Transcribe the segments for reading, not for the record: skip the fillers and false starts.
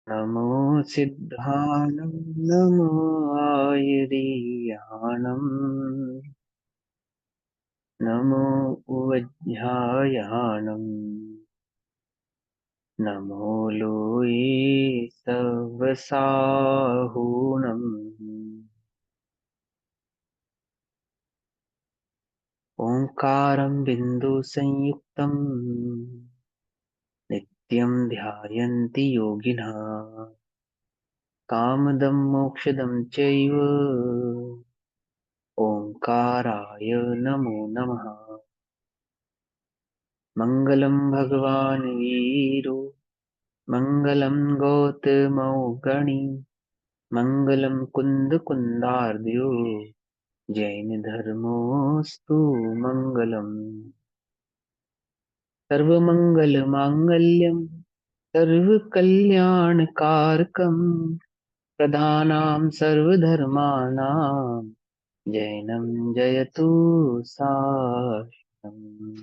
नमो सिद्धानं नमो आयुर्याणम् नमो उवध्यायाणम् नमो लोये सवसाहूणम् ओंकारं बिन्दुसंयुक्तम् नित्यं ध्यायन्ति योगिनः कामदं मोक्षदं चैव ओंकाराय नमो नमः। मङ्गलं भगवान् वीरो मङ्गलं गौतमौगणी मङ्गलं कुन्दकुन्दार्द्यो जैनधर्मोऽस्तु मङ्गलम्। सर्वमङ्गलमाङ्गल्यं सर्वकल्याणकारकं प्रधानां सर्वधर्माणां जैनं जयतु साष्टम्।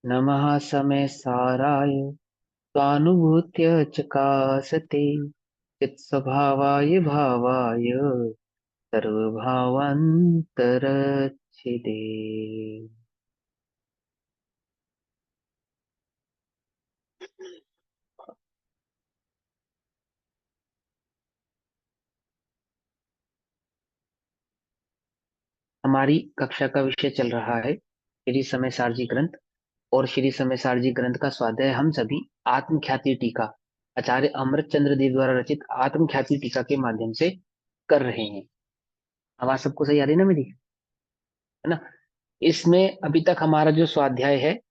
नमः समय साराय स्वानुभूत्य चकासते चित्स्वभावाय भावाय सर्वभावान्तरच्छिदे। हमारी कक्षा का विषय चल रहा है श्री समय सारजी ग्रंथ। और श्री समय सारजी ग्रंथ का स्वाध्याय हम सभी आत्मख्याति टीका आचार्य अमृत चंद्र देव द्वारा रचित आत्मख्याति टीका के माध्यम से कर रहे हैं। आवाज सबको सही आ रही है ना मेरी? है ना? इसमें अभी तक हमारा जो स्वाध्याय है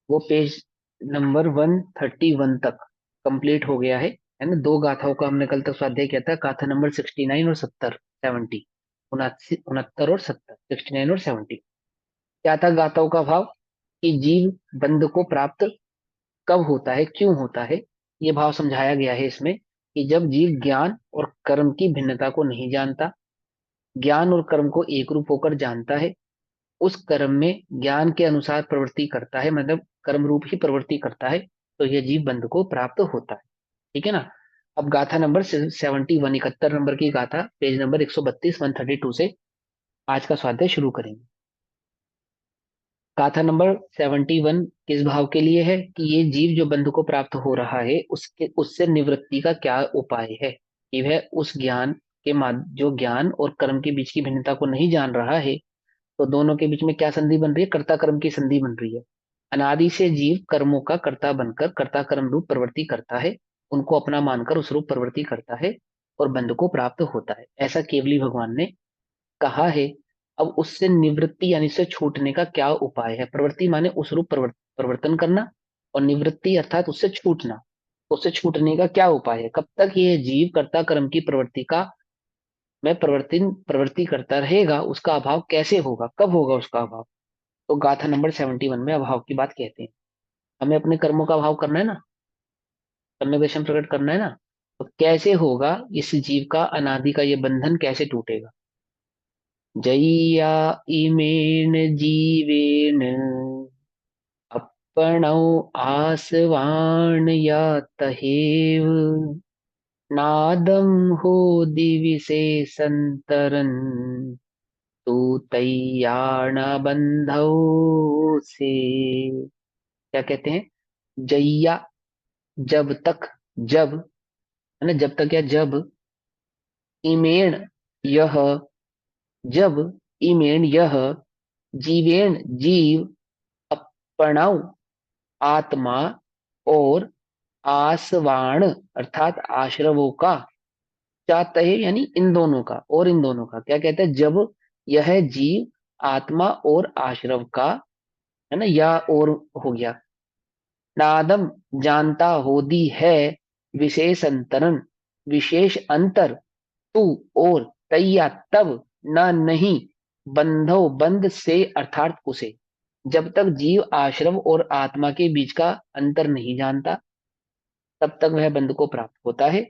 वो पेज नंबर 131 तक कंप्लीट हो गया है ना? दो गाथाओं का हमने कल तक स्वाध्याय किया था, गाथा नंबर 69 और 70, 70, 69 और 70, 69 और 70। क्या था गाथाओं का भाव? कि जीव बंध को प्राप्त कब होता है, क्यों होता है, ये भाव समझाया गया है इसमें। कि जब जीव ज्ञान और कर्म की भिन्नता को नहीं जानता, ज्ञान और कर्म को एक रूप होकर जानता है, उस कर्म में ज्ञान के अनुसार प्रवृत्ति करता है, मतलब कर्म रूप ही प्रवृत्ति करता है, तो यह जीव बंध को प्राप्त होता है। ठीक है ना? अब गाथा नंबर 71, 71 नंबर की गाथा, पेज नंबर 132, 132 से आज का स्वाध्याय शुरू करेंगे। गाथा नंबर 71 किस भाव के लिए है? कि ये जीव जो बंध को प्राप्त हो रहा है उसके उससे निवृत्ति का क्या उपाय है। कि वह उस ज्ञान के जो ज्ञान और कर्म के बीच की भिन्नता को नहीं जान रहा है, तो दोनों के बीच में क्या संधि बन रही है? कर्ता कर्म की संधि बन रही है। अनादि से जीव कर्मों का कर्ता बनकर कर्ता कर्म रूप प्रवृत्ति करता है, उनको अपना मानकर उस रूप प्रवृत्ति करता है और बंध को प्राप्त होता है, ऐसा केवली भगवान ने कहा है। अब उससे निवृत्ति यानी से छूटने का क्या उपाय है? प्रवृत्ति माने उस रूप परिवर्तन करना, और निवृत्ति अर्थात उससे छूटना। उससे छूटने का क्या उपाय है? कब तक ये जीव कर्ता कर्म की प्रवृत्ति का में प्रवृत्ति करता रहेगा? उसका अभाव कैसे होगा, कब होगा उसका अभाव? तो गाथा नंबर 71 में अभाव की बात कहते हैं। हमें अपने कर्मों का अभाव करना है ना, कर्म विषम प्रकट करना है ना, तो कैसे होगा? इस जीव का अनादि का ये बंधन कैसे टूटेगा? जय्या इमेन जीवेन अपणौ आसवाण या तहेव नादम हो दिविसे संतरन तू तैयाण बंधौ से। क्या कहते हैं? जय्या, जब तक, जब, है ना, जब तक या जब, इमेण, यह, जब, इमेण यह, जीवेण जीव, प्रणव आत्मा, और आसवाण अर्थात आश्रवों का, चाहता है यानी इन दोनों का, और इन दोनों का क्या कहते हैं? जब यह जीव आत्मा और आश्रव का, है ना, या और हो गया, नादम जानता होती है, विशेष अंतरन विशेष अंतर, तू और, तैया तब, ना नहीं, बंधो बंध से अर्थात उसे। जब तक जीव आश्रव और आत्मा के बीच का अंतर नहीं जानता, तब तक वह बंध को प्राप्त होता है,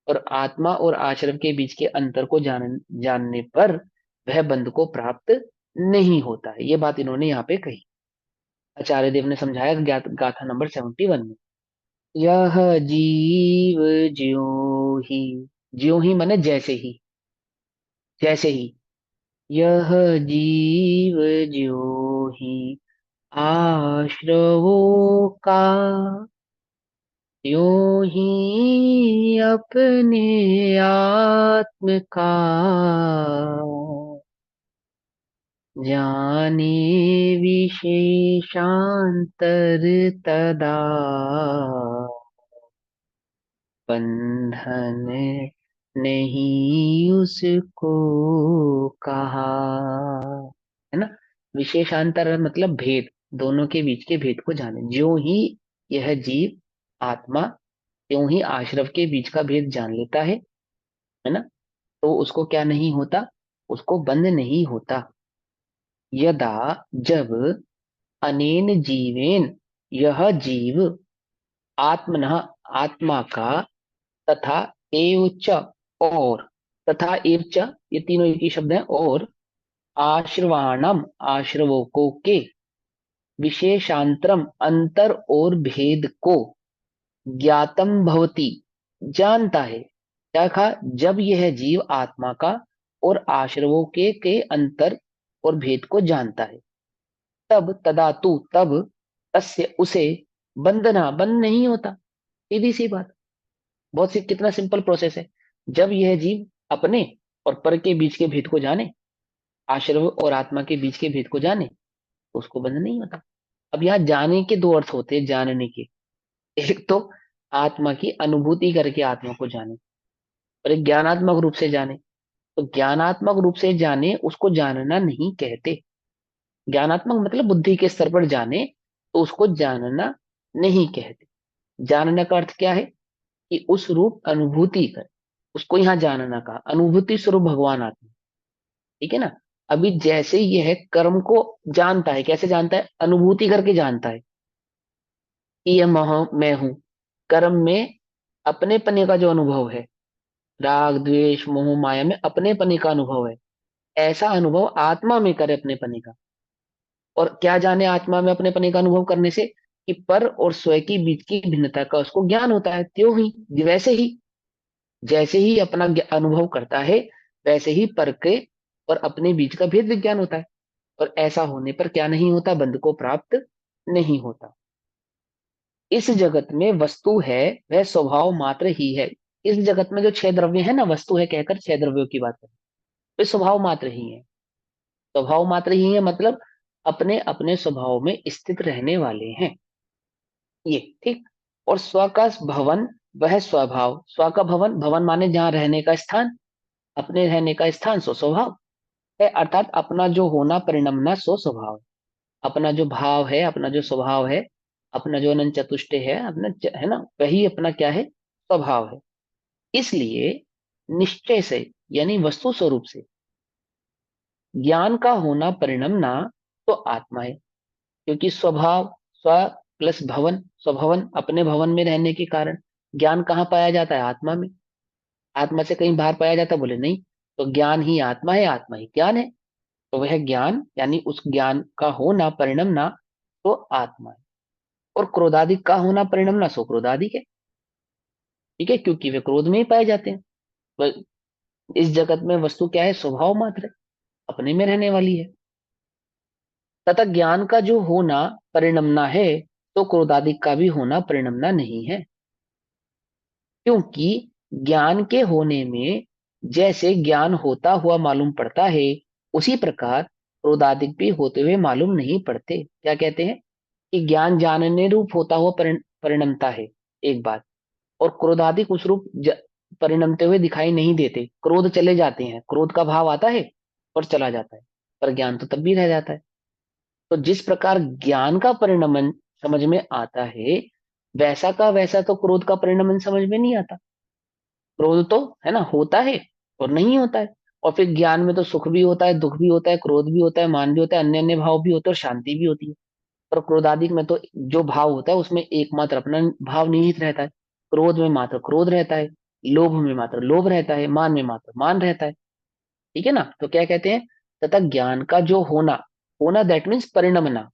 और आत्मा और आश्रव के बीच के अंतर को जानने पर वह बंध को प्राप्त नहीं होता है। ये बात इन्होंने यहाँ पे कही, आचार्य देव ने समझाया गाथा नंबर 71 में। यह जीव ज्यों ही, ज्यों ही माने जैसे ही, जैसे ही, यह जीव ज्यों ही आश्रवों का, त्यों ही अपने आत्म का जाने विशेषांतर तदा, बंधन नहीं उसको कहा। है ना? विशेषांतर मतलब भेद, दोनों के बीच के भेद को जाने। ज्यों ही यह जीव आत्मा, त्यों ही आश्रव के बीच का भेद जान लेता है ना? तो उसको क्या नहीं होता, उसको बंध नहीं होता। यदा, जब, अनेन जीवेन, यह जीव, आत्मनः, आत्मा का, तथा एव च, और, तथा एव च, ये तीनों एक ही शब्द हैं, और आश्रवाणम, आश्रवों को के, विशेषांतरम, अंतर और भेद को, ज्ञातम भवति, जानता है। क्या कहा? जब यह जीव आत्मा का और आश्रवों के अंतर और भेद को जानता है, तब, तदातु, तब, तस्य, उसे, बंधना, बंध नहीं होता। सीधी सी बात, बहुत सी, कितना सिंपल प्रोसेस है। जब यह जीव अपने और पर के बीच के भेद को जाने, आश्रव और आत्मा के बीच के भेद को जाने, तो उसको बंध नहीं होता। अब यहाँ जाने के दो अर्थ होते हैं, जानने के। एक तो आत्मा की अनुभूति करके आत्मा को जाने, और एक ज्ञानात्मक रूप से जाने। तो ज्ञानात्मक रूप से जाने उसको जानना नहीं कहते। ज्ञानात्मक मतलब बुद्धि के स्तर पर जाने, तो उसको जानना नहीं कहते। जानने का अर्थ क्या है? कि उस रूप अनुभूति कर, उसको यहाँ जानना कहा। अनुभूति स्वरूप भगवान आत्मा, ठीक है ना? अभी जैसे यह कर्म को जानता है, कैसे जानता है? अनुभूति करके जानता है कि यह मैं हूं। कर्म में अपने पने का जो अनुभव है, राग द्वेष मोह माया में अपने पने का अनुभव है, ऐसा अनुभव आत्मा में करे अपने पने का। और क्या जाने आत्मा में अपने पने का अनुभव करने से? कि पर और स्वयं की बीच की भिन्नता का उसको ज्ञान होता है। त्यों ही, वैसे ही, जैसे ही अपना अनुभव करता है, वैसे ही पर के और अपने बीच का भेद विज्ञान होता है। और ऐसा होने पर क्या नहीं होता? बंध को प्राप्त नहीं होता। इस जगत में वस्तु है, वह स्वभाव मात्र ही है। इस जगत में जो छह द्रव्य है ना, वस्तु है कहकर छह द्रव्यों की बात करें, वे स्वभाव मात्र ही है। स्वभाव मात्र ही है मतलब अपने अपने स्वभाव में स्थित रहने वाले हैं ये, ठीक। और स्व का भवन, वह स्वभाव, स्व का भवन, भवन माने जहां रहने का स्थान, अपने रहने का स्थान सो स्वभाव है। अर्थात अपना जो होना परिणमना सो स्वभाव, अपना जो भाव है, अपना जो स्वभाव है, अपना जो अनंत चतुष्टय है, अपना है ना, वही अपना क्या है? स्वभाव है। इसलिए निश्चय से, यानी वस्तु स्वरूप से, ज्ञान का होना परिणमना तो आत्मा है। क्योंकि स्वभाव, स्व प्लस भवन, स्वभवन, अपने भवन में रहने के कारण ज्ञान कहाँ पाया जाता है? आत्मा में। आत्मा से कहीं बाहर पाया जाता? बोले नहीं। तो ज्ञान ही आत्मा है, आत्मा ही ज्ञान है। तो वह ज्ञान, यानी उस ज्ञान का होना परिणमना तो आत्मा है। और क्रोधादिक का होना परिणमना सो क्रोधादिक है, ठीक है, क्योंकि वे क्रोध में ही पाए जाते हैं। वह- इस जगत में वस्तु क्या है? स्वभाव मात्र है, अपने में रहने वाली है। तथा ज्ञान का जो होना परिणमना है, तो क्रोधादिक का भी होना परिणमना नहीं है। क्योंकि ज्ञान के होने में जैसे ज्ञान होता हुआ मालूम पड़ता है, उसी प्रकार क्रोधादिक भी होते हुए मालूम नहीं पड़ते। क्या कहते हैं? कि ज्ञान जानने रूप होता हुआ परिणमता है, एक बात। और क्रोधादिक उस रूप परिणमते हुए दिखाई नहीं देते। क्रोध चले जाते हैं, क्रोध का भाव आता है और चला जाता है, पर ज्ञान तो तब भी रह जाता है। तो जिस प्रकार ज्ञान का परिणमन समझ में आता है, वैसा का वैसा तो क्रोध का परिणमन समझ में नहीं आता। क्रोध तो है ना, होता है और नहीं होता है। और फिर ज्ञान में तो सुख भी होता है, दुख भी होता है, क्रोध भी होता है, मान भी होता है, अन्य अन्य भाव भी होते हैं और शांति भी होती है। पर क्रोधादिक में तो जो भाव होता है उसमें एकमात्र अपना भाव निहित रहता है। क्रोध में मात्र क्रोध रहता है, लोभ में मात्र लोभ रहता है, मान में मात्र मान रहता है, ठीक है ना? तो क्या कहते हैं? तथा ज्ञान का जो होना, होना दैट मीन्स परिणमना,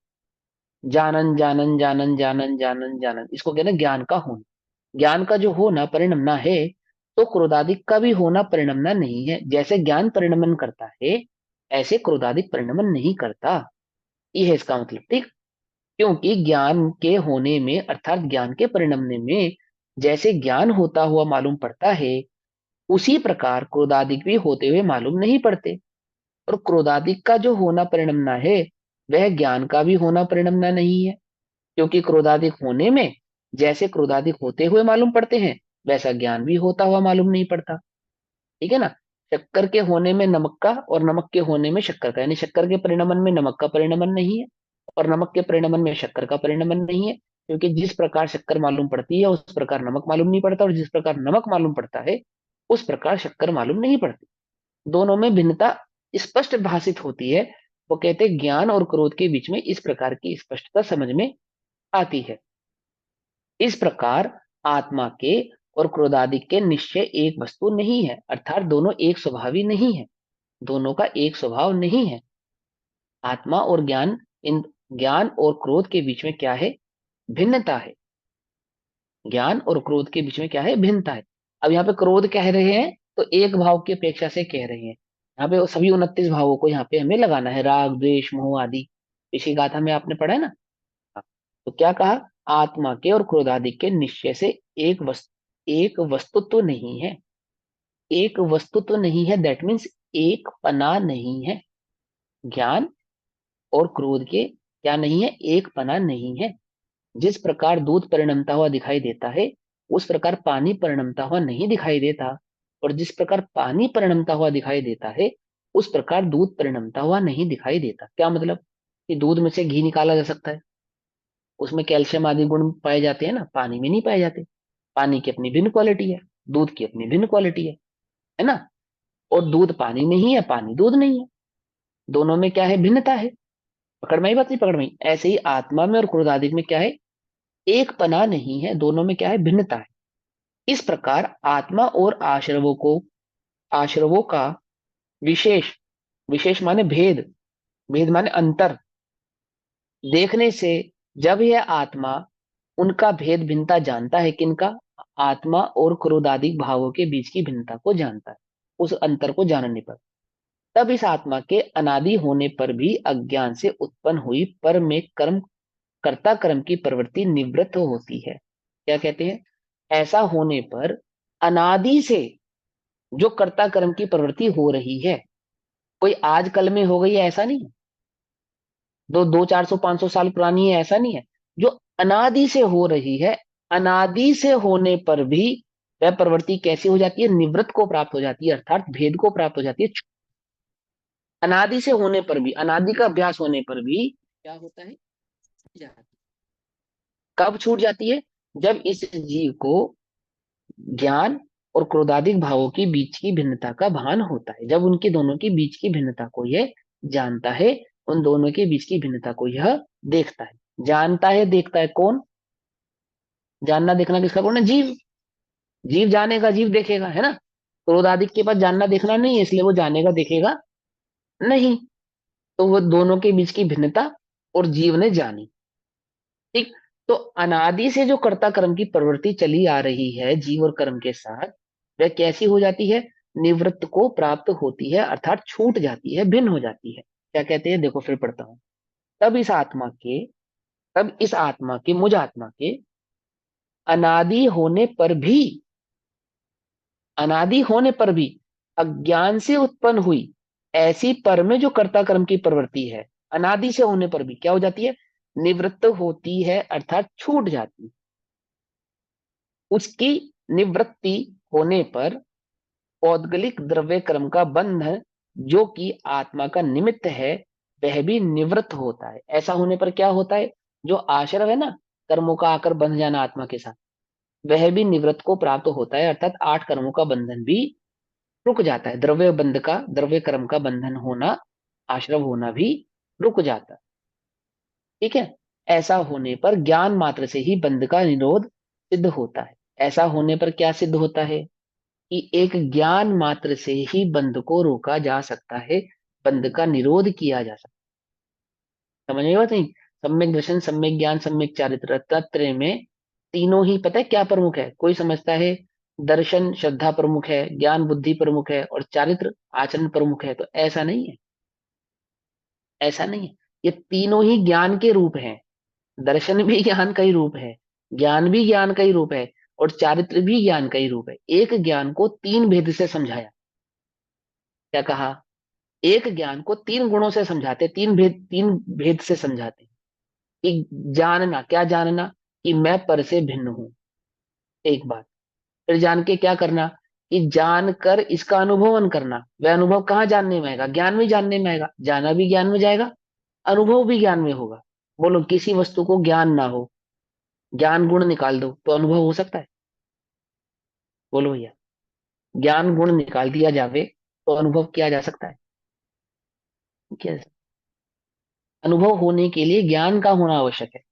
जानन जानन जानन जानन जानन जानन, इसको कहते हैं ज्ञान का होना। ज्ञान का जो होना परिणमना है, तो क्रोधादिक का भी होना परिणमना नहीं है। जैसे ज्ञान परिणमन करता है, ऐसे क्रोधादिक परिणमन नहीं करता। ये है इसका मतलब, ठीक। क्योंकि ज्ञान के होने में अर्थात ज्ञान के परिणमने में जैसे ज्ञान होता हुआ मालूम पड़ता है, उसी प्रकार क्रोधादिक भी होते हुए मालूम नहीं पड़ते। और क्रोधादिक का जो होना परिणमना है, वह ज्ञान का भी होना परिणमना नहीं है। क्योंकि क्रोधादिक होने में जैसे क्रोधादिक होते हुए मालूम पड़ते हैं, वैसा ज्ञान भी होता हुआ मालूम नहीं पड़ता। ठीक है ना। शक्कर के होने में नमक का और नमक के होने में शक्कर का, यानी शक्कर के परिणमन में नमक का परिणमन नहीं है, और नमक के परिणमन में शक्कर का परिणमन नहीं है। क्योंकि जिस प्रकार शक्कर मालूम पड़ती है उस प्रकार नमक मालूम नहीं पड़ता, और जिस प्रकार नमक मालूम पड़ता है उस प्रकार शक्कर मालूम नहीं पड़ती। दोनों में भिन्नता स्पष्ट भाषित होती है। वो कहते हैं ज्ञान और क्रोध के बीच में इस प्रकार की स्पष्टता समझ में आती है। इस प्रकार आत्मा के और क्रोधादि के निश्चय एक वस्तु नहीं है, अर्थात दोनों एक स्वभावी नहीं है। दोनों का एक स्वभाव नहीं है। आत्मा और ज्ञान, इन ज्ञान और क्रोध के बीच में क्या है? भिन्नता है। ज्ञान और क्रोध के बीच में क्या है? भिन्नता है। अब यहाँ पे क्रोध कह रहे हैं तो एक भाव की अपेक्षा से कह रहे हैं। यहाँ पे सभी 29 भावों को यहाँ पे हमें लगाना है, राग द्वेष मोह आदि। इसी गाथा में आपने पढ़ा है ना। हाँ। तो क्या कहा? आत्मा के और क्रोधादि के निश्चय से एक वस्तु तो नहीं है। एक वस्तु तो नहीं है, दैट मीन्स एक पना नहीं है। ज्ञान और क्रोध के क्या नहीं है? एक पना नहीं है। जिस प्रकार दूध परिणमता हुआ दिखाई देता है, उस प्रकार पानी परिणमता हुआ नहीं दिखाई देता। और जिस प्रकार पानी परिणमता हुआ दिखाई देता है, उस प्रकार दूध परिणमता हुआ नहीं दिखाई देता। क्या मतलब? कि दूध में से घी निकाला जा सकता है, उसमें कैल्शियम आदि गुण पाए जाते हैं ना, पानी में नहीं पाए जाते। पानी की अपनी भिन्न क्वालिटी है, दूध की अपनी भिन्न क्वालिटी है ना। और दूध पानी नहीं है, पानी दूध नहीं है। दोनों में क्या है? भिन्नता है। पकड़ में आई बात? नहीं पकड़ में आई? ऐसे ही आत्मा में और क्रोधादिक में क्या है? एक पना नहीं है। दोनों में क्या है? भिन्नता है। इस प्रकार आत्मा और आश्रवों का विशेष, विशेष माने भेद, भेद माने अंतर, देखने से जब यह आत्मा उनका भेद भिन्नता जानता है, किनका? आत्मा और क्रोधादि भावों के बीच की भिन्नता को जानता है, उस अंतर को जानने पर, तब इस आत्मा के अनादि होने पर भी अज्ञान से उत्पन्न हुई पर में कर्ता कर्म की प्रवृत्ति निवृत्त होती है। क्या कहते हैं? ऐसा होने पर अनादि से जो कर्ता कर्म की प्रवृत्ति हो रही है, कोई आज कल में हो गई है ऐसा नहीं है, दो 400 500 साल पुरानी है ऐसा नहीं है। जो अनादि से हो रही है, अनादि से होने पर भी वह प्रवृत्ति कैसी हो जाती है? निवृत्त को प्राप्त हो जाती है, अर्थात भेद को प्राप्त हो जाती है। अनादि से होने पर भी, अनादि का अभ्यास होने पर भी क्या होता है? कब छूट जाती है? जब इस जीव को ज्ञान और क्रोधादिक भावों के बीच की भिन्नता का भान होता है, जब उनकी दोनों के बीच की भिन्नता को यह जानता है, उन दोनों के बीच की भिन्नता को यह देखता है। जानता है, देखता है कौन? जानना देखना किसका गुण है? जीव। जीव जानेगा, जीव देखेगा, है ना। क्रोधादिक के पास जानना देखना नहीं है, इसलिए वो जानेगा देखेगा नहीं। तो वो दोनों के बीच की भिन्नता और जीव ने जानी, ठीक। तो अनादि से जो कर्ता कर्म की प्रवृत्ति चली आ रही है जीव और कर्म के साथ, वह कैसी हो जाती है? निवृत्त को प्राप्त होती है, अर्थात छूट जाती है, भिन्न हो जाती है। क्या कहते हैं? देखो फिर पढ़ता हूं। तब इस आत्मा के तब इस आत्मा के, मुझ आत्मा के अनादि होने पर भी, अनादि होने पर भी अज्ञान से उत्पन्न हुई ऐसी पर में जो कर्ता कर्म की प्रवृत्ति है, अनादि से होने पर भी क्या हो जाती है? निवृत्त होती है, अर्थात छूट जाती है। उसकी निवृत्ति होने पर पौद्गलिक द्रव्य कर्म का बंधन, जो कि आत्मा का निमित्त है, वह भी निवृत्त होता है। ऐसा होने पर क्या होता है? जो आश्रव है ना, कर्मों का आकर बंध जाना आत्मा के साथ, वह भी निवृत्त को प्राप्त होता है, अर्थात 8 कर्मों का बंधन भी रुक जाता है। द्रव्य कर्म का बंधन होना, आश्रव होना भी रुक जाता है। ठीक है। ऐसा होने पर ज्ञान मात्र से ही बंध का निरोध सिद्ध होता है। ऐसा होने पर क्या सिद्ध होता है? कि एक ज्ञान मात्र से ही बंध को रोका जा सकता है, बंध का निरोध किया जा सकता है। समझ में बात नहीं? सम्यक दर्शन, सम्यक ज्ञान, सम्यक चारित्र, तत्त्र में तीनों ही पता है क्या प्रमुख है? कोई समझता है दर्शन श्रद्धा प्रमुख है, ज्ञान बुद्धि प्रमुख है और चारित्र आचरण प्रमुख है, तो ऐसा नहीं है। ऐसा नहीं है। ये तीनों ही ज्ञान के रूप हैं। दर्शन भी ज्ञान का ही रूप है, ज्ञान भी ज्ञान का ही रूप है, और चारित्र भी ज्ञान का ही रूप है। एक ज्ञान को तीन भेद से समझाया। क्या कहा? एक ज्ञान को तीन गुणों से समझाते, तीन भेद से समझाते। कि जानना, क्या जानना? कि मैं पर से भिन्न हूं, एक बात। फिर जान के क्या करना? कि जानकर इसका अनुभवन करना। वह अनुभव कहाँ जानने में आएगा? ज्ञान में जानने में आएगा। जाना भी ज्ञान में जाएगा, अनुभव भी ज्ञान में होगा। बोलो, किसी वस्तु को ज्ञान ना हो, ज्ञान गुण निकाल दो तो अनुभव हो सकता है? बोलो भैया, ज्ञान गुण निकाल दिया जावे तो अनुभव किया जा सकता है? किया जा सकता है। अनुभव होने के लिए ज्ञान का होना आवश्यक है।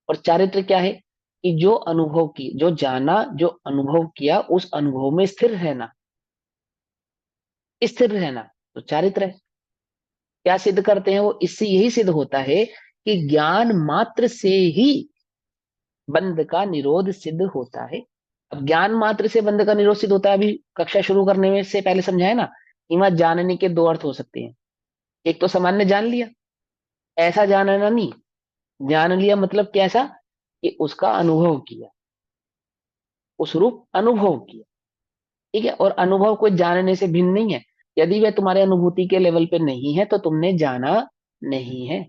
और चारित्र क्या है? कि जो अनुभव की, जो जाना, जो अनुभव किया, उस अनुभव में स्थिर रहना। स्थिर रहना तो चारित्र है। क्या सिद्ध करते हैं वो? इससे यही सिद्ध होता है कि ज्ञान मात्र से ही बंध का निरोध सिद्ध होता है। अब ज्ञान मात्र से बंध का निरोध सिद्ध होता है, अभी कक्षा शुरू करने में से पहले समझाया ना कि वहां जानने के दो अर्थ हो सकते हैं। एक तो सामान्य जान लिया, ऐसा जानना नहीं। जान लिया मतलब कैसा? कि उसका अनुभव किया, उस रूप अनुभव किया। ठीक है, और अनुभव कोई जानने से भिन्न नहीं है। यदि वह तुम्हारे अनुभूति के लेवल पे नहीं है तो तुमने जाना नहीं है।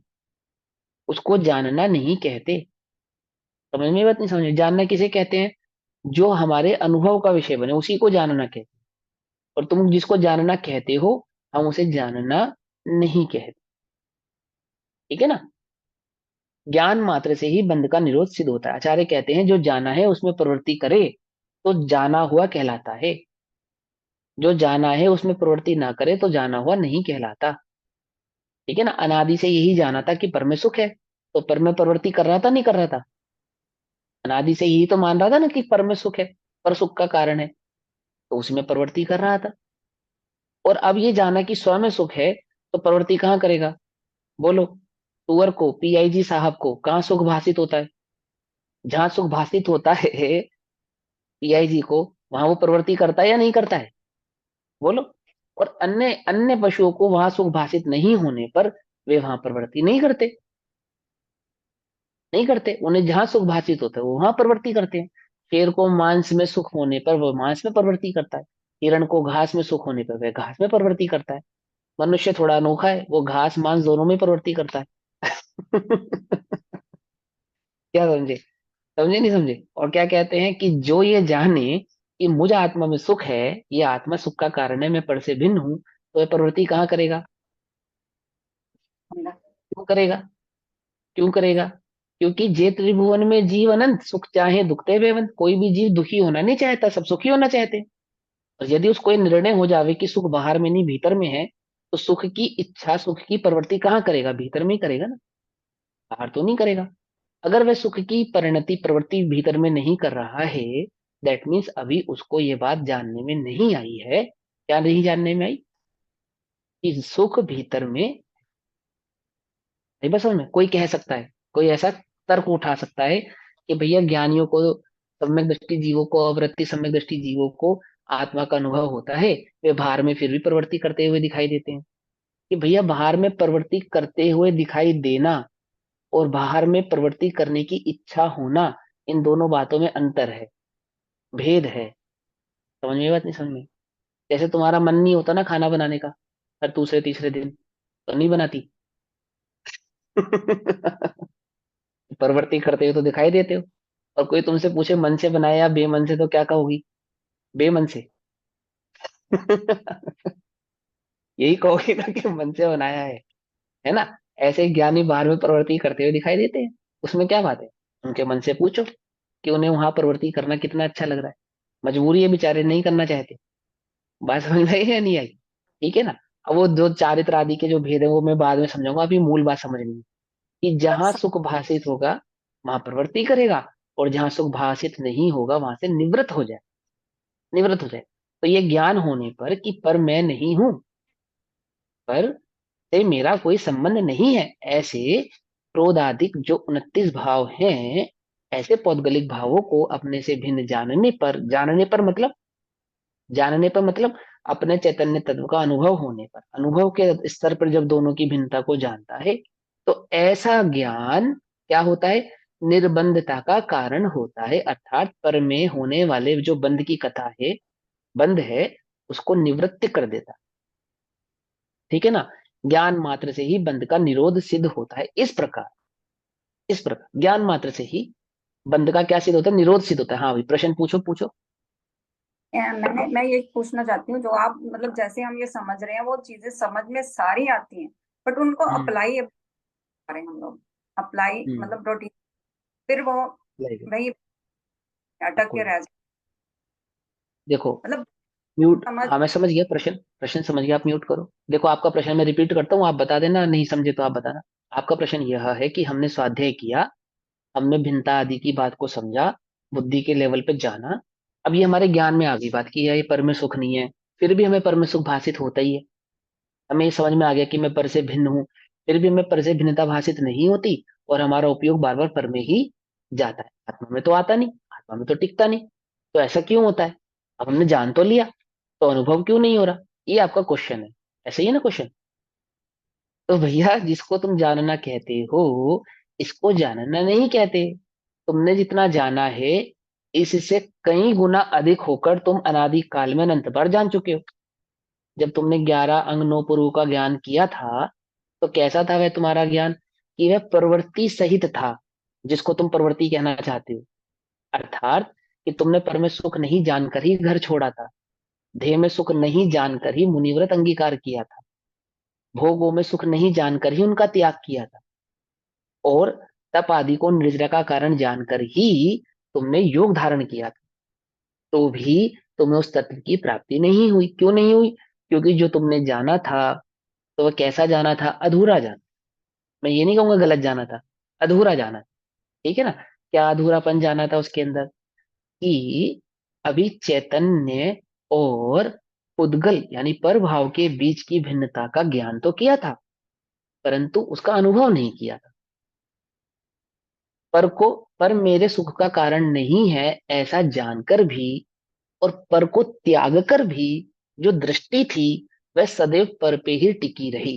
उसको जानना नहीं कहते। समझ में बात नहीं? समझ, जानना किसे कहते हैं? जो हमारे अनुभव का विषय बने उसी को जानना कहते हैं। और तुम जिसको जानना कहते हो, हम उसे जानना नहीं कहते। ठीक है ना? ज्ञान मात्र से ही बंध का निरोध सिद्ध होता है। आचार्य कहते हैं जो जाना है उसमें प्रवृत्ति करे तो जाना हुआ कहलाता है। जो जाना है उसमें प्रवृत्ति ना करे तो जाना हुआ नहीं कहलाता। ठीक है ना? अनादि से यही जाना था कि पर में सुख है, तो पर में प्रवृत्ति कर रहा था नहीं कर रहा था? अनादि से यही तो मान रहा था ना कि पर में सुख है, पर सुख का कारण है, तो उसमें प्रवृत्ति कर रहा था। और अब ये जाना कि स्व में सुख है, तो प्रवृत्ति कहाँ करेगा? बोलो। तुअर को, पीआईजी साहब को कहाँ सुख भाषित होता है? जहां सुख भाषित होता है पीआईजी को, वहां वो प्रवृत्ति करता है या नहीं करता है? बोलो। और अन्य अन्य पशुओं को वहां सुख भाषित नहीं होने पर वे वहां प्रवृत्ति नहीं करते। नहीं करते, उन्हें जहां सुख भाषित होता है वो वहां प्रवृत्ति करते हैं। शेर को मांस में सुख होने पर वो मांस में प्रवृत्ति करता है। हिरण को घास में सुख होने पर वह घास में प्रवृत्ति करता है। मनुष्य थोड़ा अनोखा है, वो घास मांस दोनों में प्रवृत्ति करता है। क्या समझे? समझे नहीं समझे? और क्या कहते हैं कि जो ये जाने कि मुझ आत्मा में सुख है, ये आत्मा सुख का कारण है, मैं पर से भिन्न हूं, तो ये प्रवृत्ति कहाँ करेगा? क्यों करेगा? क्यों करेगा? क्योंकि जे त्रिभुवन में जीव अनंत, सुख चाहे दुखते बेअंत। कोई भी जीव दुखी होना नहीं चाहता, सब सुखी होना चाहते हैं। और यदि उसको ये निर्णय हो जावे कि सुख बाहर में नहीं भीतर में है, तो सुख की इच्छा, सुख की प्रवृत्ति कहाँ करेगा? भीतर में ही करेगा ना, बाहर तो नहीं करेगा। अगर वह सुख की परिणति प्रवृत्ति भीतर में नहीं कर रहा है, दैट मीन्स अभी उसको ये बात जानने में नहीं आई है। क्या नहीं जानने में आई? कि सुख भीतर में नहीं। बस समझ में कोई कह सकता है, कोई ऐसा तर्क उठा सकता है कि भैया ज्ञानियों को, सम्यक दृष्टि जीवों को, अवृत्ति सम्यक दृष्टि जीवों को आत्मा का अनुभव होता है, वे बाहर में फिर भी प्रवृत्ति करते हुए दिखाई देते हैं। कि भैया बाहर में प्रवृत्ति करते हुए दिखाई देना और बाहर में प्रवृत्ति करने की इच्छा होना, इन दोनों बातों में अंतर है, भेद है। समझ में बात नहीं? समझ में? जैसे तुम्हारा मन नहीं होता ना खाना बनाने का, हर दूसरे तीसरे दिन, तो नहीं बनाती। प्रवृत्ति करते हुए तो दिखाई देते हो। और कोई तुमसे पूछे मन से बनाया या बेमन से, तो क्या कहोगी? बेमन से। यही कहोगे ना कि मन से बनाया है ना? ऐसे ही ज्ञानी बाहर में प्रवृत्ति करते हुए दिखाई देते हैं। उसमें क्या बात है? उनके मन से पूछो कि उन्हें वहां प्रवृत्ति करना कितना अच्छा लग रहा है। मजबूरी है, बेचारे नहीं करना चाहते। बात समझ में आई या नहीं आई? ठीक है ना? अब वो जो चारित्र आदि के जो भेद है वो मैं बाद में समझाऊंगा, अभी मूल बात समझनी है। कि जहां सुख भाषित होगा वहां प्रवृत्ति करेगा, और जहां सुख भाषित नहीं होगा वहां से निवृत्त हो जाए। निवृत्त हो जाए। तो ये ज्ञान होने पर कि पर मैं नहीं हूं, पर से मेरा कोई संबंध नहीं है, ऐसे क्रोधादिक जो 29 भाव हैं, ऐसे पौद्गलिक भावों को अपने से भिन्न जानने पर मतलब, जानने पर मतलब अपने चैतन्य तत्व का अनुभव होने पर, अनुभव के स्तर पर जब दोनों की भिन्नता को जानता है, तो ऐसा ज्ञान क्या होता है, निर्बंधता का कारण होता है। अर्थात पर में होने वाले जो बंध की कथा है, बंध है, उसको निवृत्त कर देता। ठीक है ना। ज्ञान मात्र से ही बंध का निरोध सिद्ध होता है। इस प्रकार ज्ञान मात्र से ही बंध का क्या सिद्ध होता है, निरोध सिद्ध होता है। हाँ भाई, प्रश्न पूछो पूछो। मैं ये पूछना चाहती हूँ, जो आप मतलब जैसे हम ये समझ रहे हैं वो चीजें समझ में सारी आती हैं, बट उनको हम्म। अप्लाई कर रहे हैं हम लोग, अप्लाई हम्म। मतलब रूटीन, फिर वो लाइक वही अटक देखो, के रह जाए। देखो, मतलब म्यूट। समझ। हाँ मैं समझ गया प्रश्न, प्रश्न समझ गया, आप म्यूट करो। देखो आपका प्रश्न मैं रिपीट करता हूँ, आप बता देना, नहीं समझे तो आप बताना। आपका प्रश्न यह है कि हमने स्वाध्याय किया, हमने भिन्नता आदि की बात को समझा, बुद्धि के लेवल पे जाना, अब ये हमारे ज्ञान में आ गई बात की है ये पर में सुख नहीं है, फिर भी हमें पर में सुख भासित होता ही है। हमें ये समझ में आ गया कि मैं पर से भिन्न हूं, फिर भी हमें पर से भिन्नता भासित नहीं होती, और हमारा उपयोग बार बार पर में ही जाता है, आत्मा में तो आता नहीं, आत्मा में तो टिकता नहीं। तो ऐसा क्यों होता है? अब हमने जान तो लिया, तो अनुभव क्यों नहीं हो रहा? ये आपका क्वेश्चन है, ऐसे ही है ना क्वेश्चन। तो भैया, जिसको तुम जानना कहते हो, इसको जानना नहीं कहते। तुमने जितना जाना है, इससे कई गुना अधिक होकर तुम अनादि काल में अनंत बार जान चुके हो। जब तुमने 11 अंग 9 पूर्व का ज्ञान किया था, तो कैसा था वह तुम्हारा ज्ञान? कि वह प्रवृत्ति सहित था, जिसको तुम प्रवृत्ति कहना चाहते हो। अर्थात कि तुमने पर में सुख नहीं जानकर ही घर छोड़ा था, देह में सुख नहीं जानकर ही मुनिव्रत अंगीकार किया था, भोगों में सुख नहीं जानकर ही उनका त्याग किया था, और तप आदि को निर्जरा का कारण जानकर ही तुमने योग धारण किया था। तो भी तुम्हें उस तत्व की प्राप्ति नहीं हुई। क्यों नहीं हुई? क्योंकि जो तुमने जाना था, तो वह कैसा जाना था? अधूरा जाना। मैं ये नहीं कहूंगा गलत जाना था, अधूरा जाना। ठीक है ना। क्या अधूरापन जाना था उसके अंदर? कि अभी चैतन्य और उद्गल यानी पर भाव के बीच की भिन्नता का ज्ञान तो किया था, परंतु उसका अनुभव नहीं किया था। पर को, पर मेरे सुख का कारण नहीं है ऐसा जानकर भी, और पर को त्याग कर भी, जो दृष्टि थी वह सदैव पर पे ही टिकी रही।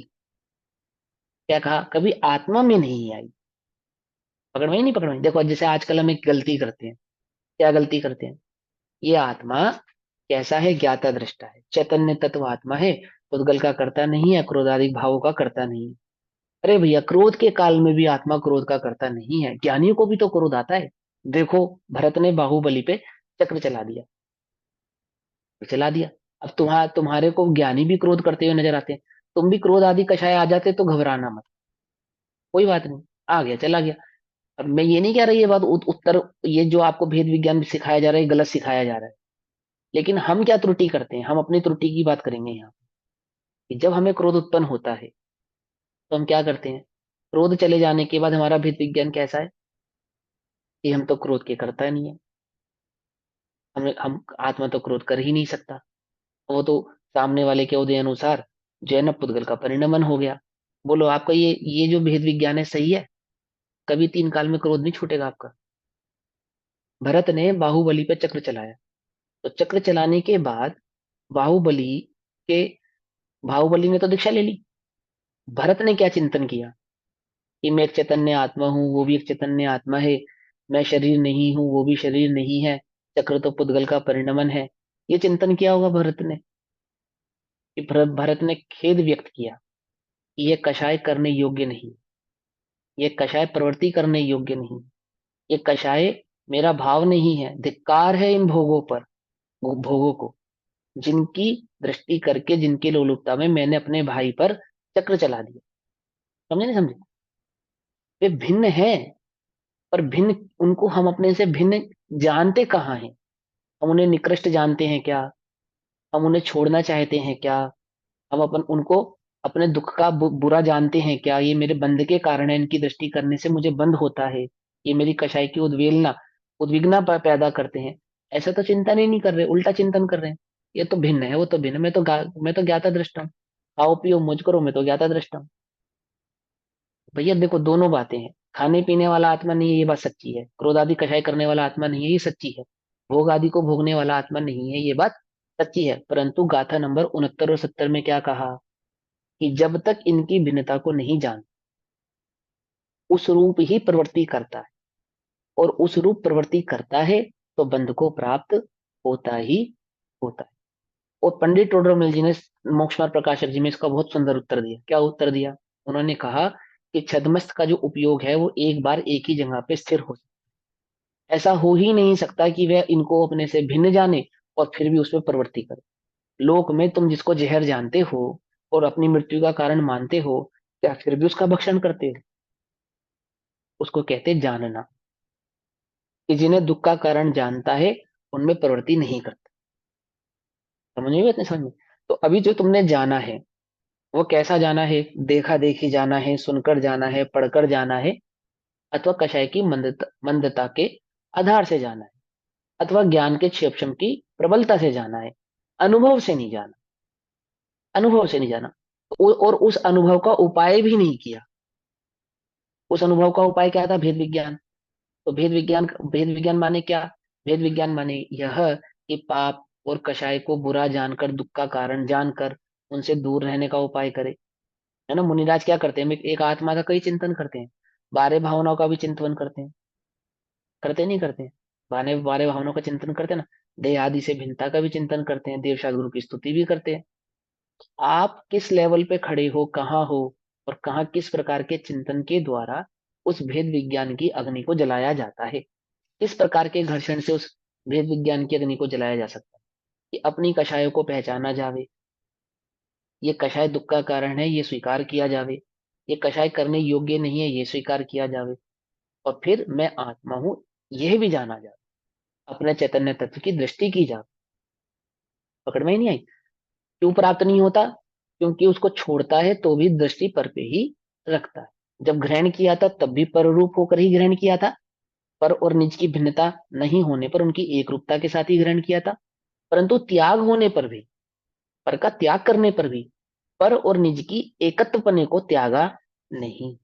क्या कहा? कभी आत्मा में नहीं आई। पकड़ में ही नहीं, पकड़ में। देखो जैसे आजकल हम एक गलती करते हैं। क्या गलती करते हैं? ये आत्मा कैसा है? ज्ञाता दृष्टा है, चैतन्य तत्व आत्मा है, उद्गल का करता नहीं है, क्रोधादि भावों का करता नहीं है। अरे भैया, क्रोध के काल में भी आत्मा क्रोध का करता नहीं है, ज्ञानियों को भी तो क्रोध आता है। देखो, भरत ने बाहुबली पे चक्र चला दिया, चला दिया। अब तुम्हारे को ज्ञानी भी क्रोध करते हुए नजर आते हैं, तुम भी क्रोध आदि कषाय आ जाते तो घबराना मत, कोई बात नहीं, आ गया चला गया। अब मैं ये नहीं कह रही ये बात उत्तर, ये जो आपको भेद विज्ञान सिखाया जा रहा है गलत सिखाया जा रहा है। लेकिन हम क्या त्रुटि करते हैं, हम अपनी त्रुटि की बात करेंगे यहाँ कि जब हमें क्रोध उत्पन्न होता है, तो हम क्या करते हैं? क्रोध चले जाने के बाद हमारा भेद विज्ञान कैसा है? कि हम तो क्रोध के करता नहीं है, हम आत्मा तो क्रोध कर ही नहीं सकता, वो तो सामने वाले के उदय अनुसार जो है ना पुद्गल का परिणमन हो गया। बोलो आपका ये जो भेद विज्ञान है सही है? कभी 3 काल में क्रोध नहीं छूटेगा आपका। भरत ने बाहुबली पे चक्र चलाया, तो चक्र चलाने के बाद बाहुबली के बाहुबली ने तो दीक्षा ले ली। भरत ने क्या चिंतन किया? कि मैं एक चैतन्य आत्मा हूँ, वो भी एक चैतन्य आत्मा है, मैं शरीर नहीं हूँ, वो भी शरीर नहीं है, चक्र तो पुद्गल का परिणमन है। ये चिंतन किया होगा भरत ने। कि भरत ने खेद व्यक्त किया कि ये कषाय करने योग्य नहीं, ये कषाय प्रवृत्ति करने योग्य नहीं, ये कषाय मेरा भाव नहीं है, धिक्कार है इन भोगों पर, भोगों को, जिनकी दृष्टि करके, जिनके लोलुपता में मैंने अपने भाई पर चक्र चला दिया। समझे नहीं समझे? वे भिन्न है, पर भिन्न, उनको हम अपने से भिन्न जानते कहाँ हैं? हम उन्हें निकृष्ट जानते हैं क्या? हम उन्हें छोड़ना चाहते हैं क्या? हम अपन उनको अपने दुख का बुरा जानते हैं क्या? ये मेरे बंध के कारण है, इनकी दृष्टि करने से मुझे बंध होता है, ये मेरी कषाय की उद्वेलना, उद्विग्ना पैदा करते हैं। ऐसा तो चिंतन ही नहीं कर रहे, उल्टा चिंतन कर रहे हैं। ये तो भिन्न है, वो तो भिन्न है, मैं तो ज्ञाता दृष्टा हूँ। खाओ पियो मौज करो, मैं तो ज्ञाता दृष्टा हूँ। भैया देखो, दोनों बातें हैं। खाने पीने वाला आत्मा नहीं है, ये बात सच्ची है। क्रोध आदि कषाय करने वाला आत्मा नहीं है, ये सच्ची है। भोग आदि को भोगने वाला आत्मा नहीं है, ये बात सच्ची है। परंतु गाथा नंबर 69 और 70 में क्या कहा कि जब तक इनकी भिन्नता को नहीं जान, उस रूप ही प्रवृत्ति करता है, और उस रूप प्रवृत्ति करता है तो बंध को प्राप्त होता ही होता है। और पंडित टोडरमल जी ने, मोक्ष मार्ग प्रकाशक जी में, इसका बहुत सुंदर उत्तर दिया। क्या उत्तर दिया? उन्होंने कहा कि छद्मस्त का जो उपयोग है वो एक बार एक ही जगह पे स्थिर हो, ऐसा हो ही नहीं सकता कि वह इनको अपने से भिन्न जाने और फिर भी उसमें प्रवृत्ति करे। लोक में तुम जिसको जहर जानते हो और अपनी मृत्यु का कारण मानते हो, क्या फिर भी उसका भक्षण करते हो? उसको कहते हैं जानना। कि जिन्हें दुख का कारण जानता है उनमें प्रवृत्ति नहीं करता। समझ में इतने समझ में? तो अभी जो तुमने जाना है, वो कैसा जाना है? देखा देखी जाना है, सुनकर जाना है, पढ़कर जाना है, अथवा कषाय की मंदता के आधार से जाना है, अथवा ज्ञान के क्षेपशम की प्रबलता से जाना है। अनुभव से नहीं जाना, अनुभव से नहीं जाना। और उस अनुभव का उपाय भी नहीं किया। उस अनुभव का उपाय क्या था? भेद विज्ञान। तो भेद विज्ञान माने क्या? भेद विज्ञान माने यह कि पाप और कषाय को बुरा जानकर, दुख का कारण जानकर उनसे दूर रहने का उपाय करे। है ना? मुनिराज क्या करते हैं? एक आत्मा का कई चिंतन करते हैं, बारह भावनाओं का भी चिंतन करते हैं। करते नहीं करते? बारह बारह भावनाओं का चिंतन करते हैं ना। देह आदि से भिन्नता का भी चिंतन करते हैं, देव गुरु की स्तुति भी करते हैं। आप किस लेवल पे खड़े हो, कहाँ हो, और कहाँ किस प्रकार के चिंतन के द्वारा उस भेद विज्ञान की अग्नि को जलाया जाता है। किस प्रकार के घर्षण से उस भेद विज्ञान की अग्नि को जलाया जा सकता है? कि अपनी कषायों को पहचाना जावे, ये कषाय दुख का कारण है, ये स्वीकार किया जावे। ये कषाय करने योग्य नहीं है, ये स्वीकार किया जावे। और फिर मैं आत्मा हूं, यह भी जाना जावे। अपने चैतन्य तत्व की दृष्टि की जावे। पकड़ में ही नहीं आई? क्यों प्राप्त नहीं होता? क्योंकि उसको छोड़ता है तो भी दृष्टि पर पे ही रखता है। जब ग्रहण किया था तब भी पर रूप होकर ही ग्रहण किया था। पर और निज की भिन्नता नहीं होने पर उनकी एक रूपता के साथ ही ग्रहण किया था। परंतु त्याग होने पर भी, पर का त्याग करने पर भी, पर और निज की एकत्वपने को त्यागा नहीं।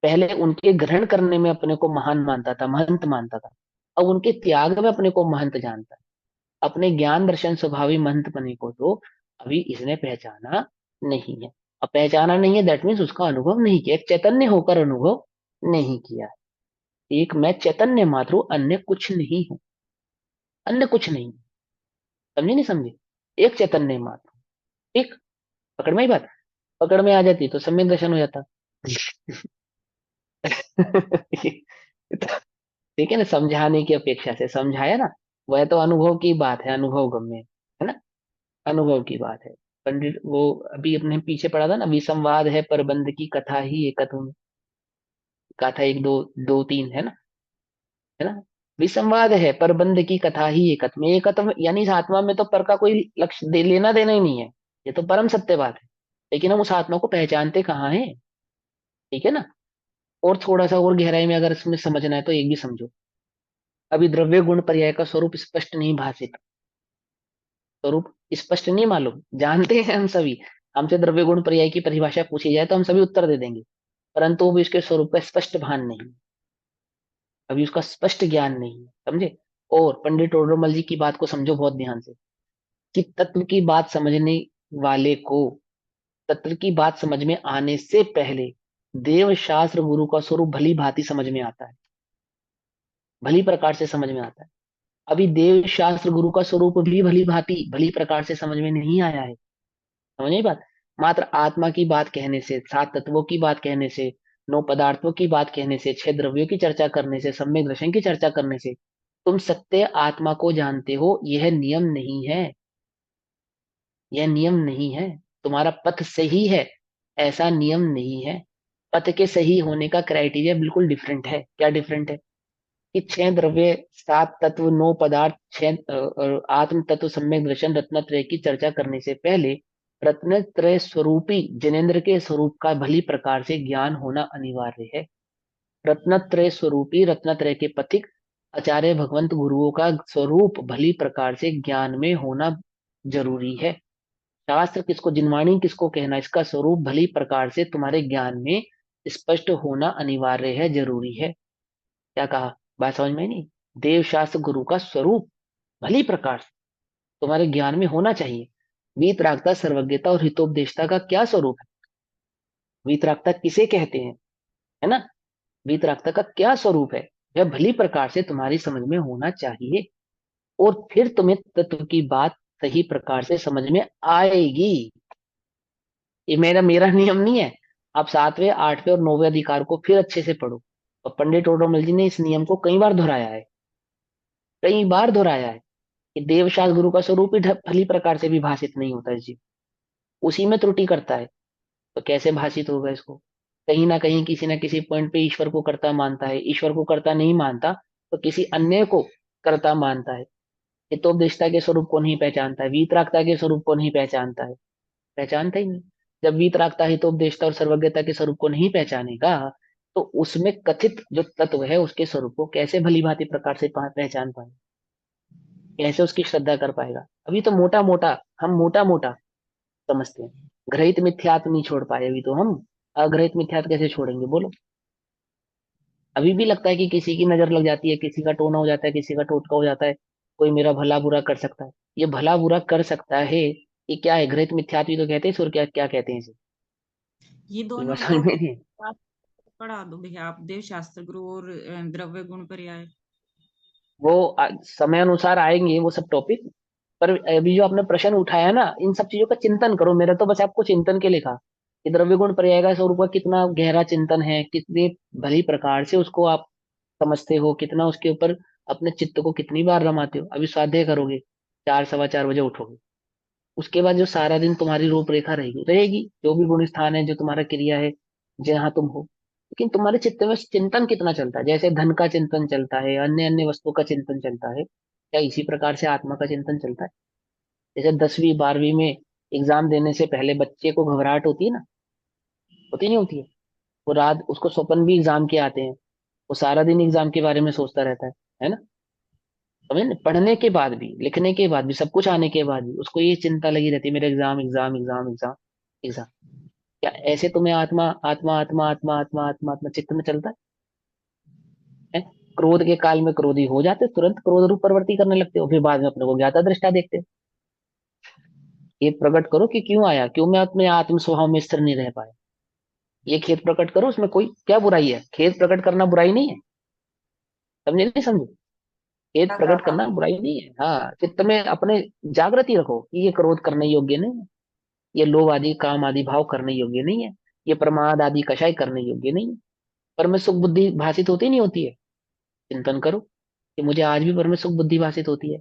पहले उनके ग्रहण करने में अपने को महान मानता था, महंत मानता था। अब उनके त्याग में अपने को महंत जानता है। अपने ज्ञान दर्शन स्वभावी महंतपने को तो अभी इसने पहचाना नहीं है। अब पहचाना नहीं है, दैट मीन्स उसका अनुभव नहीं किया। एक चैतन्य होकर अनुभव नहीं किया है। एक मैं चैतन्य मात्र हूं, अन्य कुछ नहीं हूं। अन्य कुछ नहीं। समझे नहीं समझे? एक चैतन्य मात्र हूं। ठीक? पकड़ में ही बात? पकड़ में आ जाती तो सम्यक दर्शन हो जाता। ठीक है ना? समझाने की अपेक्षा से समझाया ना। वह तो अनुभव की बात है, अनुभव गम्य है ना। अनुभव की बात है। पंडित वो अभी अपने पीछे पढ़ा था ना, विसंवाद है प्रबंध की कथा ही एकत्व में। गाथा एक दो, दो तीन है ना। है ना? विसंवाद है प्रबंध की कथा ही एकत्व में। एकत्व यानी इस आत्मा में तो पर का कोई लक्ष्य लेना देना ही नहीं है। ये तो परम सत्य बात है। लेकिन हम उस आत्मा को पहचानते कहाँ हैं? ठीक है ना? और थोड़ा सा और गहराई में अगर इसमें समझना है तो एक भी समझो। अभी द्रव्य गुण पर्याय का स्वरूप स्पष्ट नहीं भाषित। स्वरूप स्पष्ट नहीं मालूम, जानते हैं हम सभी। हमसे द्रव्य गुण पर्याय की परिभाषा पूछी जाए तो हम सभी उत्तर दे देंगे। परंतु अभी इसके स्वरूप का स्पष्ट भान नहीं, अभी उसका स्पष्ट ज्ञान नहीं है। समझे? और पंडित टोडरमल जी की बात को समझो बहुत ध्यान से। कि तत्व की बात समझने वाले को, तत्व की बात समझ में आने से पहले देव शास्त्र गुरु का स्वरूप भली भांति समझ में आता है। भली प्रकार से समझ में आता है। अभी देव शास्त्र गुरु का स्वरूप भी भली भांति भली प्रकार से समझ में नहीं आया है। समझ नहीं बात? मात्र आत्मा की बात कहने से, सात तत्वों की बात कहने से, नौ पदार्थों की बात कहने से, छह द्रव्यों की चर्चा करने से, सम्यक दर्शन की चर्चा करने से तुम सत्य आत्मा को जानते हो, यह नियम नहीं है। यह नियम नहीं है। तुम्हारा पथ सही है, ऐसा नियम नहीं है। पथ के सही होने का क्राइटेरिया बिल्कुल डिफरेंट है। क्या डिफरेंट है? कि छह द्रव्य, सात तत्व, नौ पदार्थ, छह आत्म तत्व, सम्यक दर्शन, रत्नत्रय की चर्चा करने से पहले रत्नत्रय स्वरूपी जिनेन्द्र के स्वरूप का भली प्रकार से ज्ञान होना अनिवार्य है। रत्नत्रय स्वरूपी, रत्नत्रय के पथिक आचार्य भगवंत गुरुओं का स्वरूप भली प्रकार से ज्ञान में होना जरूरी है। शास्त्र किसको, जिनवाणी किसको कहना, इसका स्वरूप भली प्रकार से तुम्हारे ज्ञान में स्पष्ट होना अनिवार्य है, जरूरी है। क्या कहा? बात समझ में नहीं? देव शास्त्र गुरु का स्वरूप भली प्रकार से तुम्हारे ज्ञान में होना चाहिए। वीतरागता, सर्वज्ञता और हितोपदेशता का क्या स्वरूप है? वीतरागता किसे कहते हैं, है ना? वीतरागता का क्या स्वरूप है, यह भली प्रकार से तुम्हारी समझ में होना चाहिए, और फिर तुम्हें तत्व की बात सही प्रकार से समझ में आएगी। ये मेरा मेरा नियम नहीं है। आप सातवें, आठवें और नौवें अधिकार को फिर अच्छे से पढ़ो। और पंडित ओडोमल जी ने इस नियम को कई बार दोहराया है, कई बार दोहराया है, कि देवशास्त्र गुरु का स्वरूप ही भली प्रकार से विभाषित नहीं होता है जी, उसी में त्रुटि करता है। तो कैसे भाषित होगा इसको? कहीं ना किसी पॉइंट पे ईश्वर को कर्ता मानता है, ईश्वर को कर्ता नहीं मानता तो किसी अन्य को कर्ता मानता है। हितोपदेशता के स्वरूप को नहीं पहचानता है, वीतरागता के स्वरूप को नहीं पहचानता है, पहचानता ही नहीं। जब वीतरागता, हितोपदेशता और सर्वज्ञता के स्वरूप को नहीं पहचानेगा, तो उसमें कथित जो तत्व है उसके स्वरूप को कैसे भली भांति प्रकार से पहचान पाए, कैसे उसकी श्रद्धा कर पाएगा? अभी तो मोटा मोटा, हम मोटा मोटा समझते हैं। ग्रहित मिथ्यात्व नहीं छोड़ पाए अभी तो हम, अग्रहित मिथ्यात्व कैसे छोड़ेंगे बोलो? अभी भी लगता है कि किसी की नजर लग जाती है, किसी का टोना हो जाता है, किसी का टोटका हो जाता है, कोई मेरा भला बुरा कर सकता है। ये भला बुरा कर सकता है, ये क्या है? घृत मिथ्यात्व ही तो कहते हैं इसे, और क्या क्या कहते हैं इसे? ये ये बात दोनों समझ में नहीं। आप पढ़ा दो भैया, आप देव शास्त्र गुरु और द्रव्य गुण पर्याय। वो समय अनुसार आएंगे वो सब टॉपिक। पर अभी जो आपने प्रश्न उठाया ना, इन सब चीजों का चिंतन करो। मेरा तो बस आपको चिंतन के लिखा कि द्रव्य गुण पर्याय का स्वरूप का कितना गहरा चिंतन है, कितने भली प्रकार से उसको आप समझते हो, कितना उसके ऊपर अपने चित्त को कितनी बार रमाते हो। अभी स्वाध्याय करोगे, 4 सवा 4 बजे उठोगे, उसके बाद जो सारा दिन तुम्हारी रूपरेखा रहेगी रहेगी, जो भी गुण स्थान है, जो तुम्हारा क्रिया है, जहाँ तुम हो, लेकिन तुम्हारे चित्त में चिंतन कितना चलता है? जैसे धन का चिंतन चलता है, अन्य अन्य वस्तु का चिंतन चलता है, क्या इसी प्रकार से आत्मा का चिंतन चलता है? जैसे 10वीं 12वीं में एग्जाम देने से पहले बच्चे को घबराहट होती है ना, होती नहीं होती है? वो रात उसको स्वप्न भी एग्जाम के आते हैं, वो सारा दिन एग्जाम के बारे में सोचता रहता है ना? समझे ना? पढ़ने के बाद भी, लिखने के बाद भी, सब कुछ आने के बाद भी उसको ये चिंता लगी रहती है, मेरा exam exam exam exam exam. क्या ऐसे तुम्हें आत्मा आत्मा आत्मा आत्मा आत्मा आत्मा आत्मा चित्त में चलता है? क्रोध के काल में क्रोधी हो जाते हो, तुरंत क्रोध रूप प्रवृत्ति करने लगते हो, फिर बाद में अपने को ज्ञाता दृष्टा देखते हो। ये प्रकट करो कि क्यों आया, क्यों मैं अपने आत्म स्वभाव में स्थिर नहीं रह पाया। ये खेद प्रकट करो, उसमें कोई क्या बुराई है? खेद प्रकट करना बुराई नहीं है। समझे नहीं समझे? खेद क्या प्रकट कहा? करना बुराई नहीं है। हाँ, चित्त में अपने जागृति रखो कि ये क्रोध करने योग्य नहीं है, ये लोभ आदि काम आदि भाव करने योग्य नहीं है, ये प्रमाद आदि कषाय करने योग्य नहीं है। पर में सुख बुद्धि भाषित होती नहीं होती है? चिंतन करो कि मुझे आज भी पर में सुख बुद्धि भाषित होती है।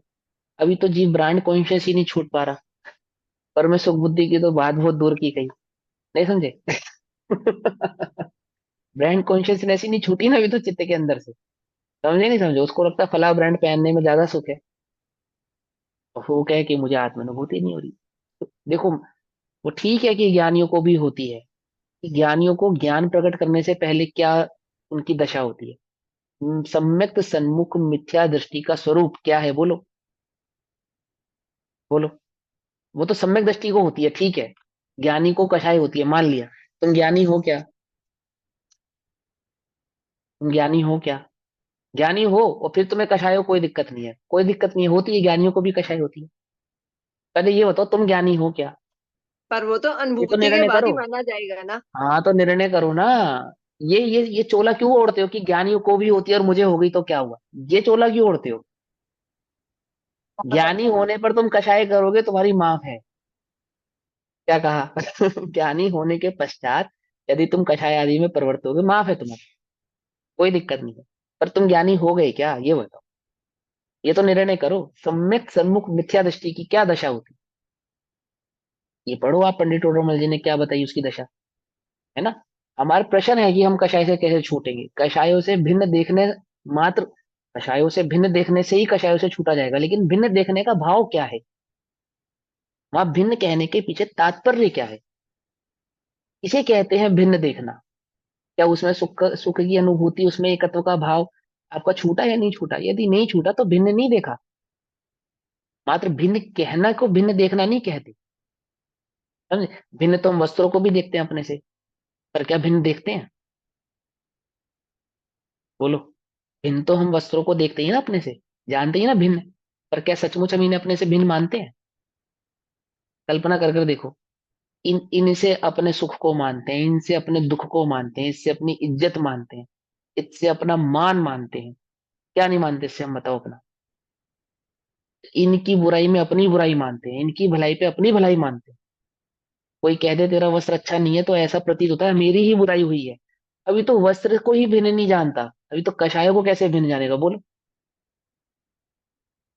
अभी तो जीव ब्रांड कॉन्शियस ही नहीं छूट पा रहा, पर में सुख बुद्धि की तो बात बहुत दूर की गई। नहीं समझे? ब्रांड कॉन्शियसनेस ही नहीं छूटी ना अभी तो चित्त के अंदर से। समझे नहीं समझे? उसको लगता है फला ब्रांड पहनने में ज्यादा सुख है, और वो कहे कि मुझे आत्मानुभूति नहीं हो रही। तो देखो, वो ठीक है कि ज्ञानियों को भी होती है, कि ज्ञानियों को ज्ञान प्रकट करने से पहले क्या उनकी दशा होती है। सम्यक सन्मुख मिथ्या दृष्टि का स्वरूप क्या है बोलो? बोलो। वो तो सम्यक दृष्टि को होती है, ठीक है। ज्ञानी को कषाय होती है, मान लिया। तुम ज्ञानी हो क्या? तुम ज्ञानी हो क्या? ज्ञानी हो और फिर तुम्हें कषाय हो, कोई दिक्कत नहीं है, कोई दिक्कत नहीं है, होती है, ज्ञानियों को भी कषाय होती है। पहले ये बताओ तुम ज्ञानी हो क्या? पर वो तो ये तो अनुभूति के निर्णय बाद ही करो। माना जाएगा ना। हाँ तो निर्णय करो ना। ये चोला क्यों ओढ़ते हो कि ज्ञानियों को भी होती है और मुझे हो गई तो क्या हुआ? ये चोला क्यों ओढ़ते हो? बहुत ज्ञानी अच्छा है। होने पर तुम कषाय करोगे, तुम्हारी माफ है। क्या कहा? ज्ञानी होने के पश्चात यदि तुम कषाय आदि में प्रवृत्त होगे, माफ है तुम्हारी, कोई दिक्कत नहीं है। पर तुम ज्ञानी हो गए क्या, ये बताओ? ये तो निर्णय करो। सम्यक सन्मुख मिथ्या दृष्टि की क्या दशा होती? ये पढ़ो आप, पंडित ओडोमल जी ने क्या बताई उसकी दशा, है ना? हमारा प्रश्न है कि हम कषाय से कैसे छूटेंगे? कषायों से भिन्न देखने मात्र, कषायों से भिन्न देखने से ही कषायों से छूटा जाएगा, लेकिन भिन्न देखने का भाव क्या है? वहां भिन्न कहने के पीछे तात्पर्य क्या है? इसे कहते हैं भिन्न देखना। क्या उसमें सुख सुख की अनुभूति, उसमें एकत्व का भाव आपका छूटा या नहीं छूटा? यदि नहीं छूटा तो भिन्न नहीं देखा। मात्र भिन्न कहना को भिन्न देखना नहीं कहते, समझे? भिन्न तो हम वस्त्रों को भी देखते हैं अपने से, पर क्या भिन्न देखते हैं? बोलो। भिन्न तो हम वस्त्रों को देखते ही ना अपने से, जानते ही ना भिन्न। पर क्या सचमुच हम इन्हें अपने से भिन्न मानते हैं? कल्पना कर कर देखो। इनसे अपने सुख को मानते हैं, इनसे अपने दुख को मानते हैं, इससे अपनी इज्जत मानते हैं, इससे अपना मान मानते हैं। क्या नहीं मानते इससे, हम बताओ अपना। इनकी बुराई में अपनी बुराई मानते हैं, इनकी भलाई पे अपनी भलाई मानते हैं। कोई कह दे तेरा वस्त्र अच्छा नहीं है तो ऐसा प्रतीत होता है मेरी ही बुराई हुई है। अभी तो वस्त्र को ही भिन्न नहीं जानता, अभी तो कषायों को कैसे भिन्न जानेगा, बोलो।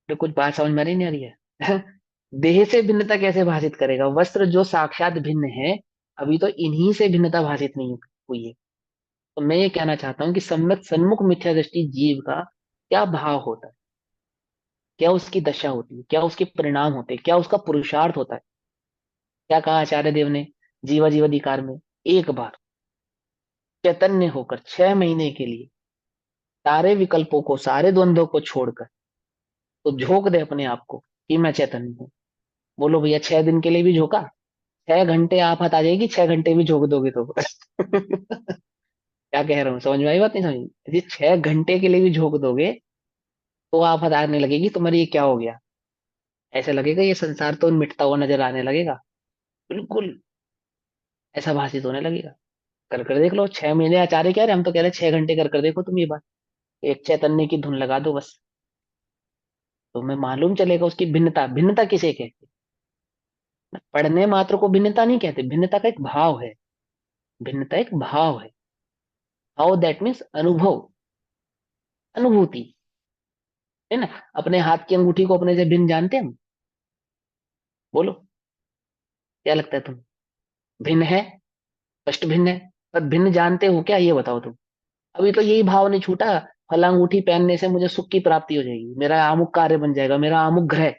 तो कुछ बात समझ में नहीं आ रही है? देह से भिन्नता कैसे भाषित करेगा वस्त्र जो साक्षात भिन्न है? अभी तो इन्हीं से भिन्नता भाषित नहीं हुई है। तो मैं ये कहना चाहता हूँ कि सम्यक सन्मुख मिथ्या दृष्टि जीव का क्या भाव होता है, क्या उसकी दशा होती है, क्या उसके परिणाम होते हैं, क्या उसका पुरुषार्थ होता है। क्या कहा आचार्य देव ने जीवा जीवाधिकार में? एक बार चैतन्य होकर 6 महीने के लिए सारे विकल्पों को, सारे द्वंद्वों को छोड़कर तो झोंक दे अपने आप को कि मैं चैतन्य हूँ। बोलो भैया, 6 दिन के लिए भी झोंका? 6 घंटे आफत आ जाएगी, 6 घंटे भी झोंक दोगे तो। क्या कह रहा हूँ, समझ में आई बात नहीं समझ? यदि 6 घंटे के लिए भी झोंक दोगे तो आफत आने लगेगी तुम्हारी, ये क्या हो गया? ऐसा लगेगा ये संसार तो मिटता हुआ नजर आने लगेगा। बिल्कुल ऐसा भाषित होने लगेगा। कर कर देख लो, 6 महीने आचार्य कह रहे, हम तो कह रहे 6 घंटे कर कर देखो तुम ये बात। एक चैतन्य की धुन लगा दो बस, तुम्हें मालूम चलेगा उसकी भिन्नता। भिन्नता किसे कहते हैं? पढ़ने मात्र को भिन्नता नहीं कहते, भिन्नता का एक भाव है। भिन्नता एक भाव है। हाउ दैट मीन्स अनुभव, अनुभूति, है ना। अपने हाथ की अंगूठी को अपने से भिन्न जानते हैं हम? बोलो, क्या लगता है तुम्हें? भिन्न है, स्पष्ट भिन्न है। पर भिन्न जानते हो क्या, ये बताओ तुम। अभी तो यही भाव नहीं छूटा, फला अंगूठी पहनने से मुझे सुख की प्राप्ति हो जाएगी, मेरा अमुक कार्य बन जाएगा, मेरा अमुक ग्रह।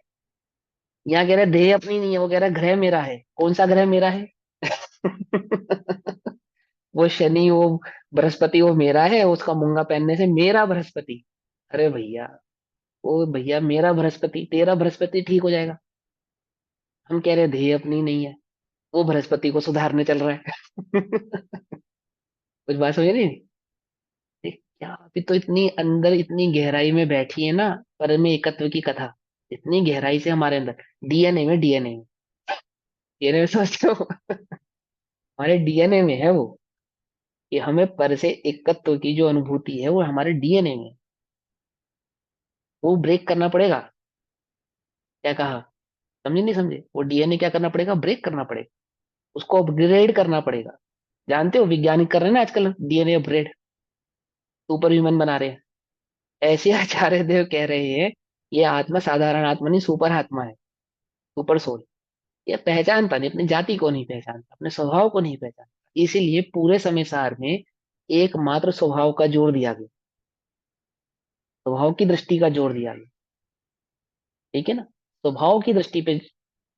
यहाँ कह रहे देह अपनी नहीं है, वो कह रहा है ग्रह मेरा है। कौन सा ग्रह मेरा है? वो शनि, वो बृहस्पति, वो मेरा है, उसका मूंगा पहनने से मेरा बृहस्पति। अरे भैया, ओ भैया, मेरा बृहस्पति तेरा बृहस्पति ठीक हो जाएगा। हम कह रहे देह अपनी नहीं है, वो बृहस्पति को सुधारने चल रहा है। कुछ बात समझ नहीं? क्या अभी तो इतनी अंदर, इतनी गहराई में बैठी है ना, परम एकत्व की कथा। इतनी गहराई से हमारे अंदर, डीएनए में, डीएनए में सोचते हो? हमारे डीएनए में है वो, कि हमें पर से एकत्व की जो अनुभूति है वो हमारे डीएनए में है। वो ब्रेक करना पड़ेगा। क्या कहा, समझे नहीं समझे? वो डीएनए क्या करना पड़ेगा, ब्रेक करना पड़ेगा, उसको अपग्रेड करना पड़ेगा। जानते हो वैज्ञानिक कर रहे हैं ना आजकल डीएनए अपग्रेड, सुपर ह्यूमन बना रहे हैं। ऐसे आचार्य देव कह रहे हैं ये आत्मा साधारण आत्मा नहीं, सुपर आत्मा है, सुपर सोल। ये पहचानता नहीं, अपनी जाति को नहीं पहचानता, अपने स्वभाव को नहीं पहचानता, इसीलिए पूरे समय सार में एकमात्र स्वभाव का जोर दिया गया, स्वभाव की दृष्टि का जोर दिया गया। ठीक है ना, स्वभाव की दृष्टि पे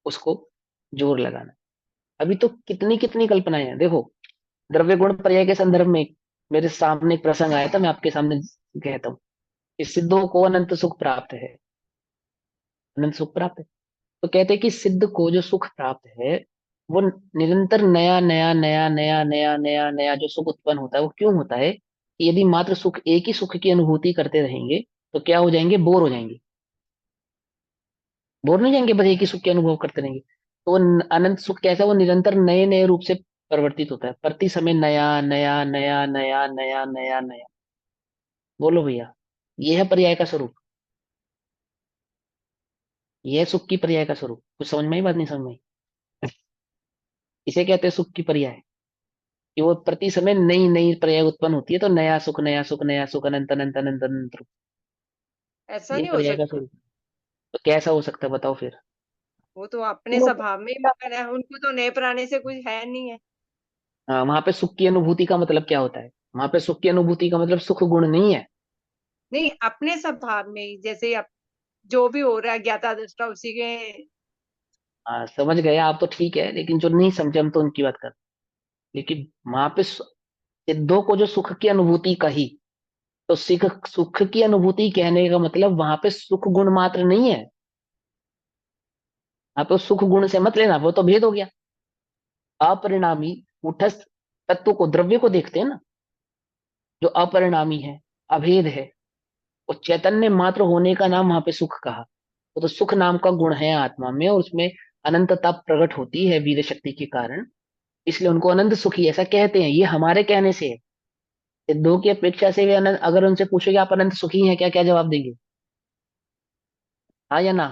उसको जोर लगाना। अभी तो कितनी कितनी कल्पनाएं हैं देखो। द्रव्य गुण पर्याय के संदर्भ में मेरे सामने एक प्रसंग आया था, मैं आपके सामने कहता हूँ कि सिद्धों को अनंत सुख प्राप्त है, अनंत सुख प्राप्त है। तो कहते हैं कि सिद्ध को जो सुख प्राप्त है वो निरंतर नया नया नया नया नया नया नया जो सुख उत्पन्न होता है, वो क्यों होता है? कि यदि मात्र सुख, एक ही सुख की अनुभूति करते रहेंगे तो क्या हो जाएंगे, बोर हो जाएंगे। बोर नहीं जाएंगे, बस एक ही सुख के अनुभव करते रहेंगे। तो वो अनंत सुख कैसा, वो निरंतर नए नए रूप से परिवर्तित होता है, प्रति समय नया नया नया नया नया नया नया। बोलो भैया, ये है पर्याय का स्वरूप, ये है सुख की पर्याय का स्वरूप। कुछ समझ में आई बात, नहीं समझ में आई? इसे कहते हैं सुख की पर्याय, कि वो प्रति समय नई नई पर्याय उत्पन्न होती है, तो नया सुख नया सुख नया सुख, अनंत अनंत अनंत अनंत रूप। ऐसा ये नहीं हो पर्याय का सकता। स्वरूप। तो कैसा हो सकता है बताओ फिर? वो तो अपने वो स्वभाव में ही मगन है, उनको तो नए पुराने से कुछ है नहीं है। हाँ, वहां पे सुख की अनुभूति का मतलब क्या होता है? वहां पे सुख की अनुभूति का मतलब सुख गुण नहीं है। नहीं, अपने स्वभाव में ही, जैसे अब जो भी हो रहा है ज्ञाता दृष्टा उसी के। हाँ समझ गए आप तो, ठीक है, लेकिन जो नहीं समझे हम तो उनकी बात कर। लेकिन वहां पे सिद्धों को जो सुख की अनुभूति कही, तो सुख, सुख की अनुभूति कहने का मतलब वहां पे सुख गुण मात्र नहीं है। वहां पे सुख गुण से मत लेना, वो तो भेद हो गया। अपरिणामी, कूटस्थ तत्व को, द्रव्य को देखते हैं ना, जो अपरिणामी है, अभेद है। और चैतन्य मात्र होने का नाम वहां पे सुख कहा। तो सुख नाम का गुण है आत्मा में, और उसमें अनंतता प्रकट होती है वीर शक्ति के कारण। इसलिए उनको अनंत सुखी ऐसा कहते हैं, ये हमारे कहने से है। सिद्धों की अपेक्षा से वे अनंत, अगर उनसे पूछोगे आप अनंत सुखी हैं क्या, क्या जवाब देंगे? हाँ या ना?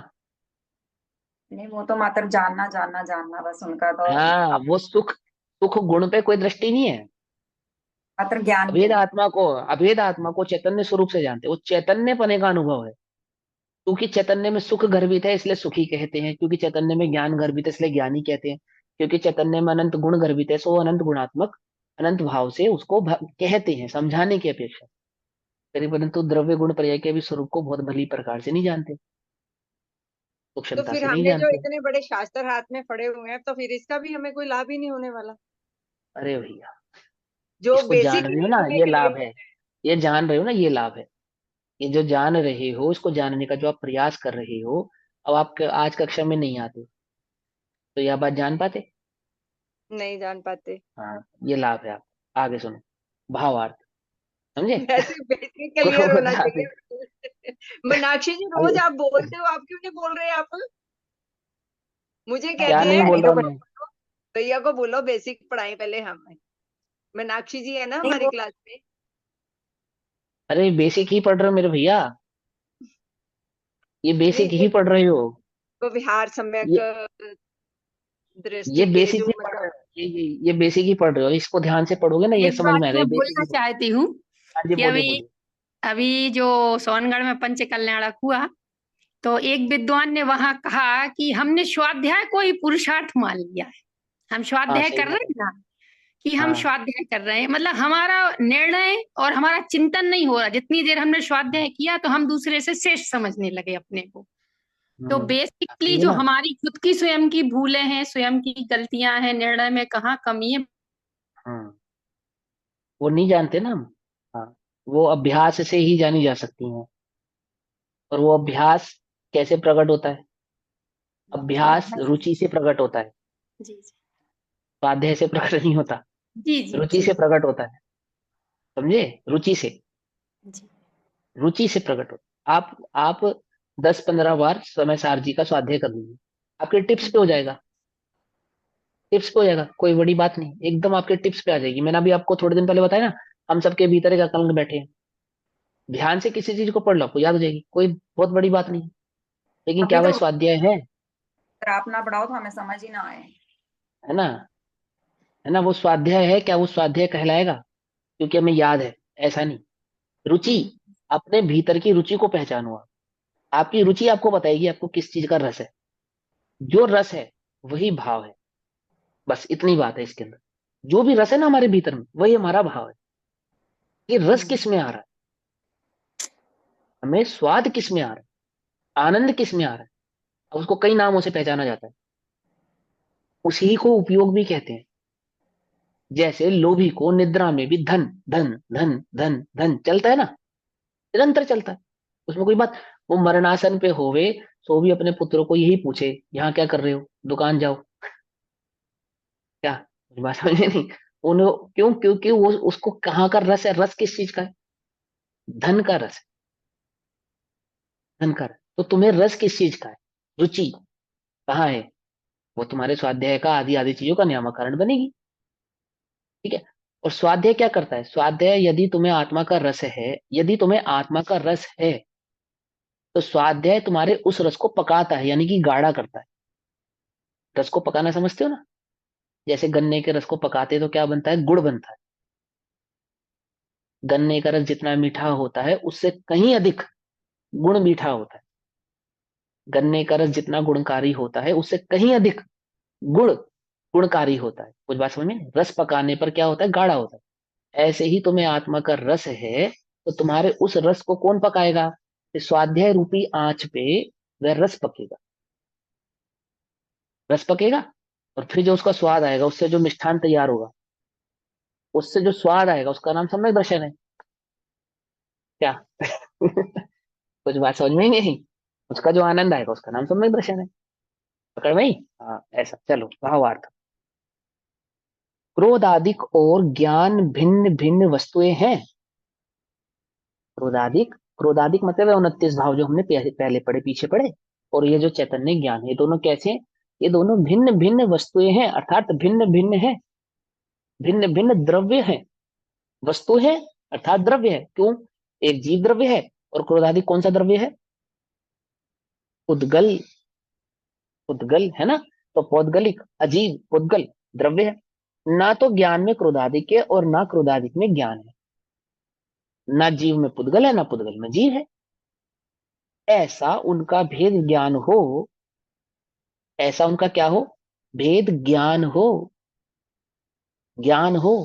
नहीं, वो तो मात्र जानना जानना जानना, बस उनका तो हाँ, वो सुख, सुख गुण पे कोई दृष्टि नहीं है। मात्र ज्ञान के अभेद लिए। आत्मा को, अभेद आत्मा को चैतन्य स्वरूप से जानते हैं, वो चैतन्य पने का अनुभव है। क्योंकि चैतन्य में सुख गर्भित है इसलिए सुखी कहते हैं, क्योंकि चैतन्य में ज्ञान गर्भित है इसलिए ज्ञानी कहते हैं, क्योंकि चैतन्य में अनंत गुण गर्भित है सो अनंत गुणात्मक अनंत भाव से उसको कहते हैं, समझाने की अपेक्षा करी। परंतु द्रव्य गुण पर्याय के भी स्वरूप को बहुत भली प्रकार से नहीं जानते, तो सूक्ष्मता फिर से नहीं हमने जो जानते। इतने बड़े शास्त्र हाथ में पड़े हुए हैं, तो फिर इसका भी हमें कोई लाभ ही नहीं होने वाला। अरे भैया, जो इसको जान बेसिक रहे हो नीड ना, होने ये के लिए लाभ है। ये जान रहे हो ना, ये लाभ है। ये जो जान रहे हो, इसको जानने का जो आप प्रयास कर रहे हो, अब आप आज कक्षा में नहीं आते तो यह बात जान पाते? नहीं जान पाते। हाँ, ये लाभ है। आप आगे सुनो, भावार्थ, समझे? ऐसे बेसिक क्लियर होना क्रोधादि, चाहिए। मीनाक्षी जी, रोज अभी आप बोलते हो, आप क्यों नहीं बोल रहे? आप मुझे क्या कहती नहीं है बोल रहा मैं? भैया को बोलो बेसिक पढ़ाई पहले हमें। मीनाक्षी जी है ना नहीं हमारी वो क्लास में। अरे बेसिक ही पढ़ रहे हो मेरे भैया, ये नहीं, बेसिक ही पढ़ रहे हो। वो विहार सम्यक ये ये दृष्टि के बेसिक जो ही पढ़ रहे मतलब। हो, ये बेसिक ही पढ़ रहे हो। इसको ध्यान से पढ़ोगे ना, ये एक समझ बात में आएगा, मैं ये बेसिक बोलना ही पढ़। चाहती हूँ हाँ जी, कि बोलिए अभी बोलिए। अभी जो सोनगढ़ में पंच कल्याणक हुआ, तो एक विद्वान ने वहां कहा कि हमने स्वाध्याय को ही पुरुषार्थ मान लिया है। हम हाँ स्वाध्याय सही कर बात रहे है। हैं ना, कि हम हाँ। स्वाध्याय कर रहे हैं, मतलब हमारा निर्णय और हमारा चिंतन नहीं हो रहा। जितनी देर हमने स्वाध्याय किया तो हम दूसरे से श्रेष्ठ समझने लगे अपने को। तो बेसिकली सही है जो ना? हमारी खुद की स्वयं की भूलें हैं, स्वयं की गलतियां हैं, निर्णय में कहाँ कमी है। हाँ, वो नहीं जानते ना हम। हाँ, वो अभ्यास से ही जानी जा सकती हैं। और वो अभ्यास कैसे प्रकट होता है? अभ्यास स्वाध्याय। रुचि से प्रकट होता है, जी स्वाध्याय से प्रकट नहीं होता। जी जी रुचि जी से प्रकट होता है, समझे? रुचि से, जी रुचि से प्रकट होता है। आप 10-15 बार समय सार जी का स्वाध्याय कर लीजिए, आपके टिप्स पे हो जाएगा। टिप्स पे हो जाएगा, कोई बड़ी बात नहीं, एकदम आपके टिप्स पे आ जाएगी। मैंने अभी आपको थोड़े दिन पहले बताया ना, हम सबके भीतर एक अकलंग बैठे हैं। ध्यान से किसी चीज को पढ़ लो, आपको याद हो जाएगी, कोई बहुत बड़ी बात नहीं है। लेकिन अभी क्या तो वह स्वाध्याय है? अगर आप ना पढ़ाओ तो हमें समझ ही ना आए। है ना? है ना? वो स्वाध्याय है क्या? वो स्वाध्याय कहलाएगा क्योंकि हमें याद है? ऐसा नहीं। रुचि, हम्म, अपने भीतर की रुचि को पहचानो आप। आपकी रुचि आपको बताएगी आपको किस चीज का रस है। जो रस है वही भाव है। बस इतनी बात है इसके अंदर। जो भी रस है ना हमारे भीतर में, वही हमारा भाव है। ये रस हम्म, किस में आ रहा है, हमें स्वाद किस में आ रहा है, आनंद किस में आ रहा है। अब उसको कई नामों से पहचाना जाता है, उसी को उपयोग भी कहते हैं। जैसे लोभी को निद्रा में भी धन धन धन धन धन चलता है ना, निरंतर चलता है, उसमें कोई बात। वो मरणासन पे होवे, सो भी अपने पुत्र को यही पूछे, यहाँ क्या कर रहे हो, दुकान जाओ। क्या, मुझे बात समझ में नहीं? उन्हें क्यों? क्योंकि वो उसको कहाँ का रस है, रस किस चीज का है? धन का रस है, धन का रस। तो तुम्हें रस किस चीज का है, रुचि कहाँ है? वो तुम्हारे स्वाध्याय का आदि आदि चीजों का नियामक कारण बनेगी। ठीक है? और स्वाध्याय क्या करता है? स्वाध्याय, यदि तुम्हें आत्मा का रस है, यदि तुम्हें आत्मा का रस है, तो स्वाध्याय तुम्हारे उस रस को पकाता है, यानी कि गाढ़ा करता है। रस को पकाना समझते हो ना? जैसे गन्ने के रस को पकाते तो क्या बनता है? गुड़ बनता है। गन्ने का रस जितना मीठा होता है उससे कहीं अधिक गुण मीठा होता है। गन्ने का रस जितना गुणकारी होता है उससे कहीं अधिक गुण गुणकारी होता है। कुछ बात समझ में नहीं? रस पकाने पर क्या होता है? गाढ़ा होता है। ऐसे ही तुम्हें आत्मा का रस है, तो तुम्हारे उस रस को कौन पकाएगा? इस स्वाध्याय रूपी आंच पे वह रस पकेगा। रस पकेगा, और फिर जो उसका स्वाद आएगा, उससे जो मिष्ठान तैयार होगा, उससे जो स्वाद आएगा, उसका नाम सम्यक दर्शन है। क्या? कुछ बात समझ में ही नहीं? उसका जो आनंद आएगा उसका नाम सम्यक दर्शन है। पकड़ में ही? हाँ, ऐसा। चलो, भावार्थ। क्रोध आदि और ज्ञान भिन्न भिन्न वस्तुएं हैं। क्रोधाधिक, क्रोधाधिक मतलब है 29 भाव जो हमने पहले पढ़े, पीछे पढ़े। और ये जो चैतन्य ज्ञान है, ये दोनों कैसे हैं? ये दोनों भिन्न भिन्न वस्तुएं हैं, अर्थात भिन्न भिन्न है, भिन्न भिन्न द्रव्य है। वस्तु है अर्थात द्रव्य है। क्यों? एक जीव द्रव्य है और क्रोधादि कौन सा द्रव्य है? उद्गल, उद्गल है ना। तो पौद्गलिक, अजीव, उद्गल द्रव्य है। ना तो ज्ञान में क्रोधादिक है और ना क्रोधादिक में ज्ञान है। ना जीव में पुद्गल है, ना पुद्गल में जीव है। ऐसा उनका भेद ज्ञान हो, ऐसा उनका क्या हो? भेद ज्ञान हो, ज्ञान हो,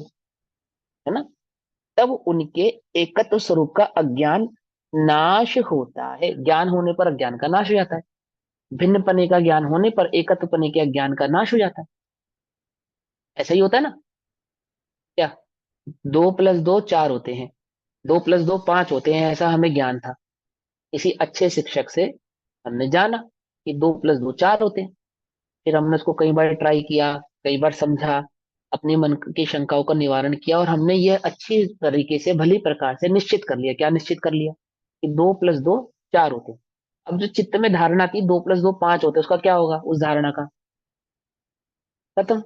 है ना। तब उनके एकत्व स्वरूप का अज्ञान नाश होता है। ज्ञान होने पर अज्ञान का नाश हो जाता है। भिन्न पने का ज्ञान होने पर एकत्व पने के अज्ञान का नाश हो जाता है। ऐसा ही होता है ना। क्या? 2 + 2 4 होते हैं, 2 + 2 5 होते हैं, ऐसा हमें ज्ञान था। किसी अच्छे शिक्षक से हमने जाना कि 2 + 2 4 होते हैं। फिर हमने उसको कई बार ट्राई किया, कई बार समझा, अपने मन की शंकाओं का निवारण किया, और हमने ये अच्छी तरीके से भली प्रकार से निश्चित कर लिया। क्या निश्चित कर लिया? कि 2 + 2 4 होते हैं। अब जो चित्त में धारणा थी 2 + 2 5 होते हैं, उसका क्या होगा? उस धारणा का खत्म,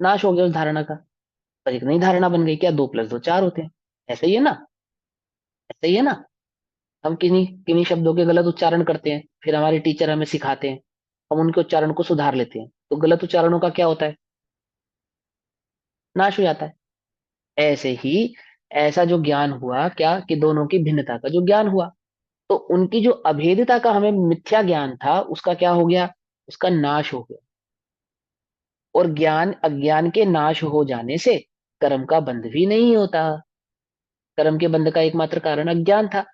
नाश हो गया उस धारणा का। पर एक नई धारणा बन गई, क्या? 2 + 2 4 होते हैं। ऐसा ही है ना, ऐसा ही है ना। हम किन्हीं किन्हीं शब्दों के गलत उच्चारण करते हैं, फिर हमारे टीचर हमें सिखाते हैं, हम उनके उच्चारण को सुधार लेते हैं, तो गलत उच्चारणों का क्या होता है? नाश हो जाता है। ऐसे ही ऐसा जो ज्ञान हुआ, क्या कि दोनों की भिन्नता का जो ज्ञान हुआ, तो उनकी जो अभेदता का हमें मिथ्या ज्ञान था, उसका क्या हो गया? उसका नाश हो गया। और ज्ञान, अज्ञान के नाश हो जाने से कर्म का बंध भी नहीं होता। कर्म के बंध का एकमात्र कारण अज्ञान था,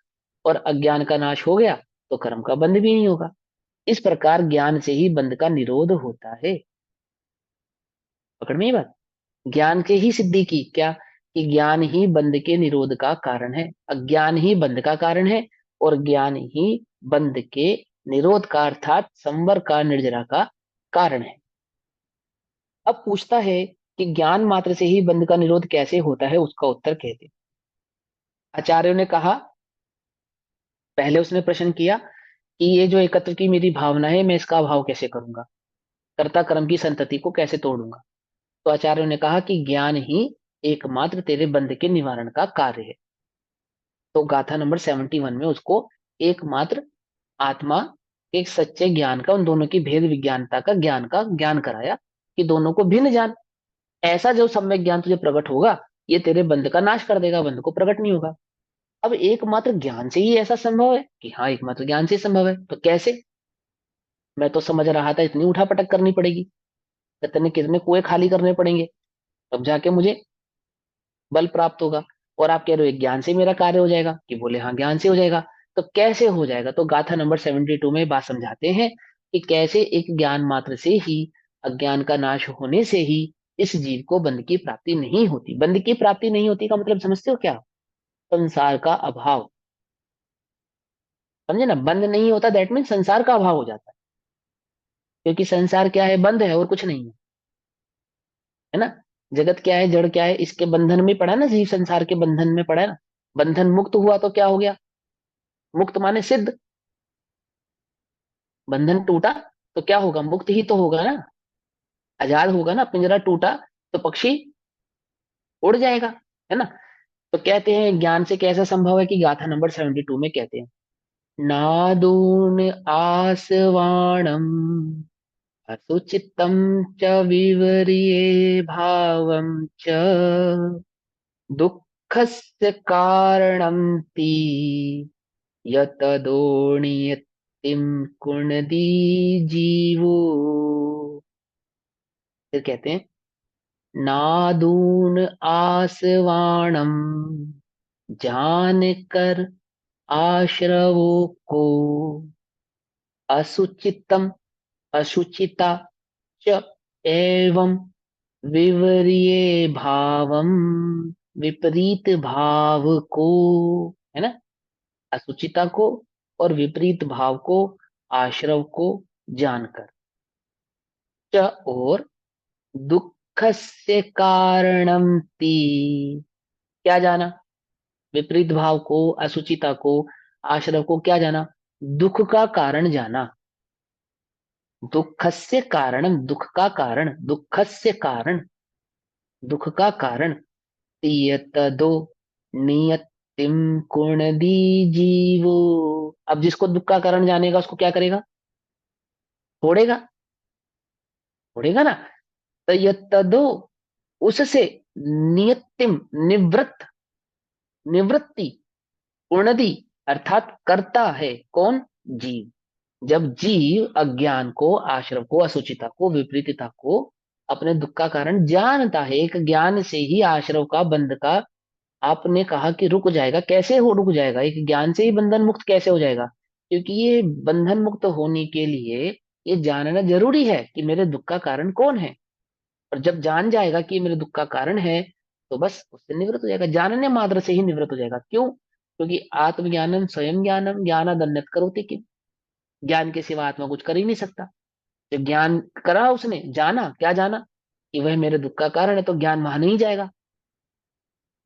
और अज्ञान का नाश हो गया तो कर्म का बंध भी नहीं होगा। इस प्रकार ज्ञान से ही बंध का निरोध होता है। पकड़ में ये बात। ज्ञान से ही सिद्धि की, क्या? कि ज्ञान ही बंध के निरोध का कारण है, अज्ञान ही बंध का कारण है, और ज्ञान ही बंध के निरोध का अर्थात संवर का, निर्जरा का कारण है। अब पूछता है कि ज्ञान मात्र से ही बंध का निरोध कैसे होता है? उसका उत्तर कहते हैं, आचार्यों ने कहा, पहले उसने प्रश्न किया कि ये जो एकत्व की मेरी भावना है, मैं इसका अभाव कैसे करूंगा, कर्ता कर्म की संतति को कैसे तोड़ूंगा। तो आचार्यों ने कहा कि ज्ञान ही एकमात्र तेरे बंध के निवारण का कार्य है। तो गाथा नंबर 71 में उसको एकमात्र आत्मा के सच्चे ज्ञान का, उन दोनों की भेद विज्ञानता का ज्ञान कराया, कि दोनों को भिन्न जान। ऐसा जो सम्यक ज्ञान तुझे प्रकट होगा, ये तेरे बंध का नाश कर देगा, बंध को प्रकट नहीं होगा। अब एकमात्र ज्ञान से ही ऐसा संभव है? कि हाँ, एकमात्र ज्ञान से ही संभव है। तो कैसे? मैं तो समझ रहा था इतनी उठापटक करनी पड़ेगी, कितने कितने कुएं खाली करने पड़ेंगे, तब जाके मुझे बल प्राप्त होगा। और आप कह रहे हो एक ज्ञान से मेरा कार्य हो जाएगा? कि बोले हाँ, ज्ञान से हो जाएगा। तो कैसे हो जाएगा? तो गाथा नंबर 72 में बात समझाते हैं कि कैसे एक ज्ञान मात्र से ही, अज्ञान का नाश होने से ही इस जीव को बंध की प्राप्ति नहीं होती। बंध की प्राप्ति नहीं होती का मतलब समझते हो क्या? संसार का अभाव। समझे ना, बंध नहीं होता दैट मीन संसार का अभाव हो जाता है। क्योंकि संसार क्या है? बंध है और कुछ नहीं है, है ना। जगत क्या है? जड़ क्या है? इसके बंधन में पड़ा ना, जीव संसार के बंधन में पड़ा है ना। बंधन मुक्त हुआ तो क्या हो गया? मुक्त माने सिद्ध। बंधन टूटा तो क्या होगा? मुक्त ही तो होगा ना, आजाद होगा ना। पिंजरा टूटा तो पक्षी उड़ जाएगा, है ना। तो कहते हैं ज्ञान से कैसा संभव है? कि गाथा नंबर 72 में कहते हैं, नादून आसवाणम असुचितम च विवर्ये भावम च दुःखस्य कारणं ति यतदोनियतिम कुणदी जीवो। फिर कहते हैं, नादून आसवाणम, जान कर आश्रवों को, असुचितम, अशुचिता, च एवं विवर्ये भावम, विपरीत भाव को, है ना। असुचिता को और विपरीत भाव को, आश्रव को जानकर, च और दुख से कारणम ती, क्या जाना? विपरीत भाव को, असुचिता को, आश्रव को क्या जाना? दुख का कारण जाना। दुखस्य कारणम, दुख का कारण, दुखस्य कारण, दुख का कारण। तीयतदो नियतिम कुणदी जीवो। अब जिसको दुख का कारण जानेगा उसको क्या करेगा? छोड़ेगा, छोड़ेगा ना। तयतदो, उससे, नियतिम, निवृत्त, निवृत्ति, उन्नति अर्थात करता है कौन? जीव। जब जीव अज्ञान को, आश्रव को, असुचिता को, विपरीतता को अपने दुख का कारण जानता है, एक ज्ञान से ही आश्रव का, बंध का, आपने कहा कि रुक जाएगा। कैसे हो रुक जाएगा? एक ज्ञान से ही बंधन मुक्त कैसे हो जाएगा? क्योंकि ये बंधन मुक्त होने के लिए ये जानना जरूरी है कि मेरे दुख का कारण कौन है। और जब जान जाएगा कि ये मेरे दुख का कारण है, तो बस उससे निवृत्त हो जाएगा, जानने मात्र से ही निवृत्त हो जाएगा। क्यों? क्योंकि आत्मज्ञानम स्वयं ज्ञानम, ज्ञानाद अन्यत् करोति किम। ज्ञान के सिवा आत्मा कुछ कर ही नहीं सकता। जब ज्ञान करा, उसने जाना, क्या जाना? कि वह मेरे दुख का कारण है, तो ज्ञान वहां नहीं जाएगा,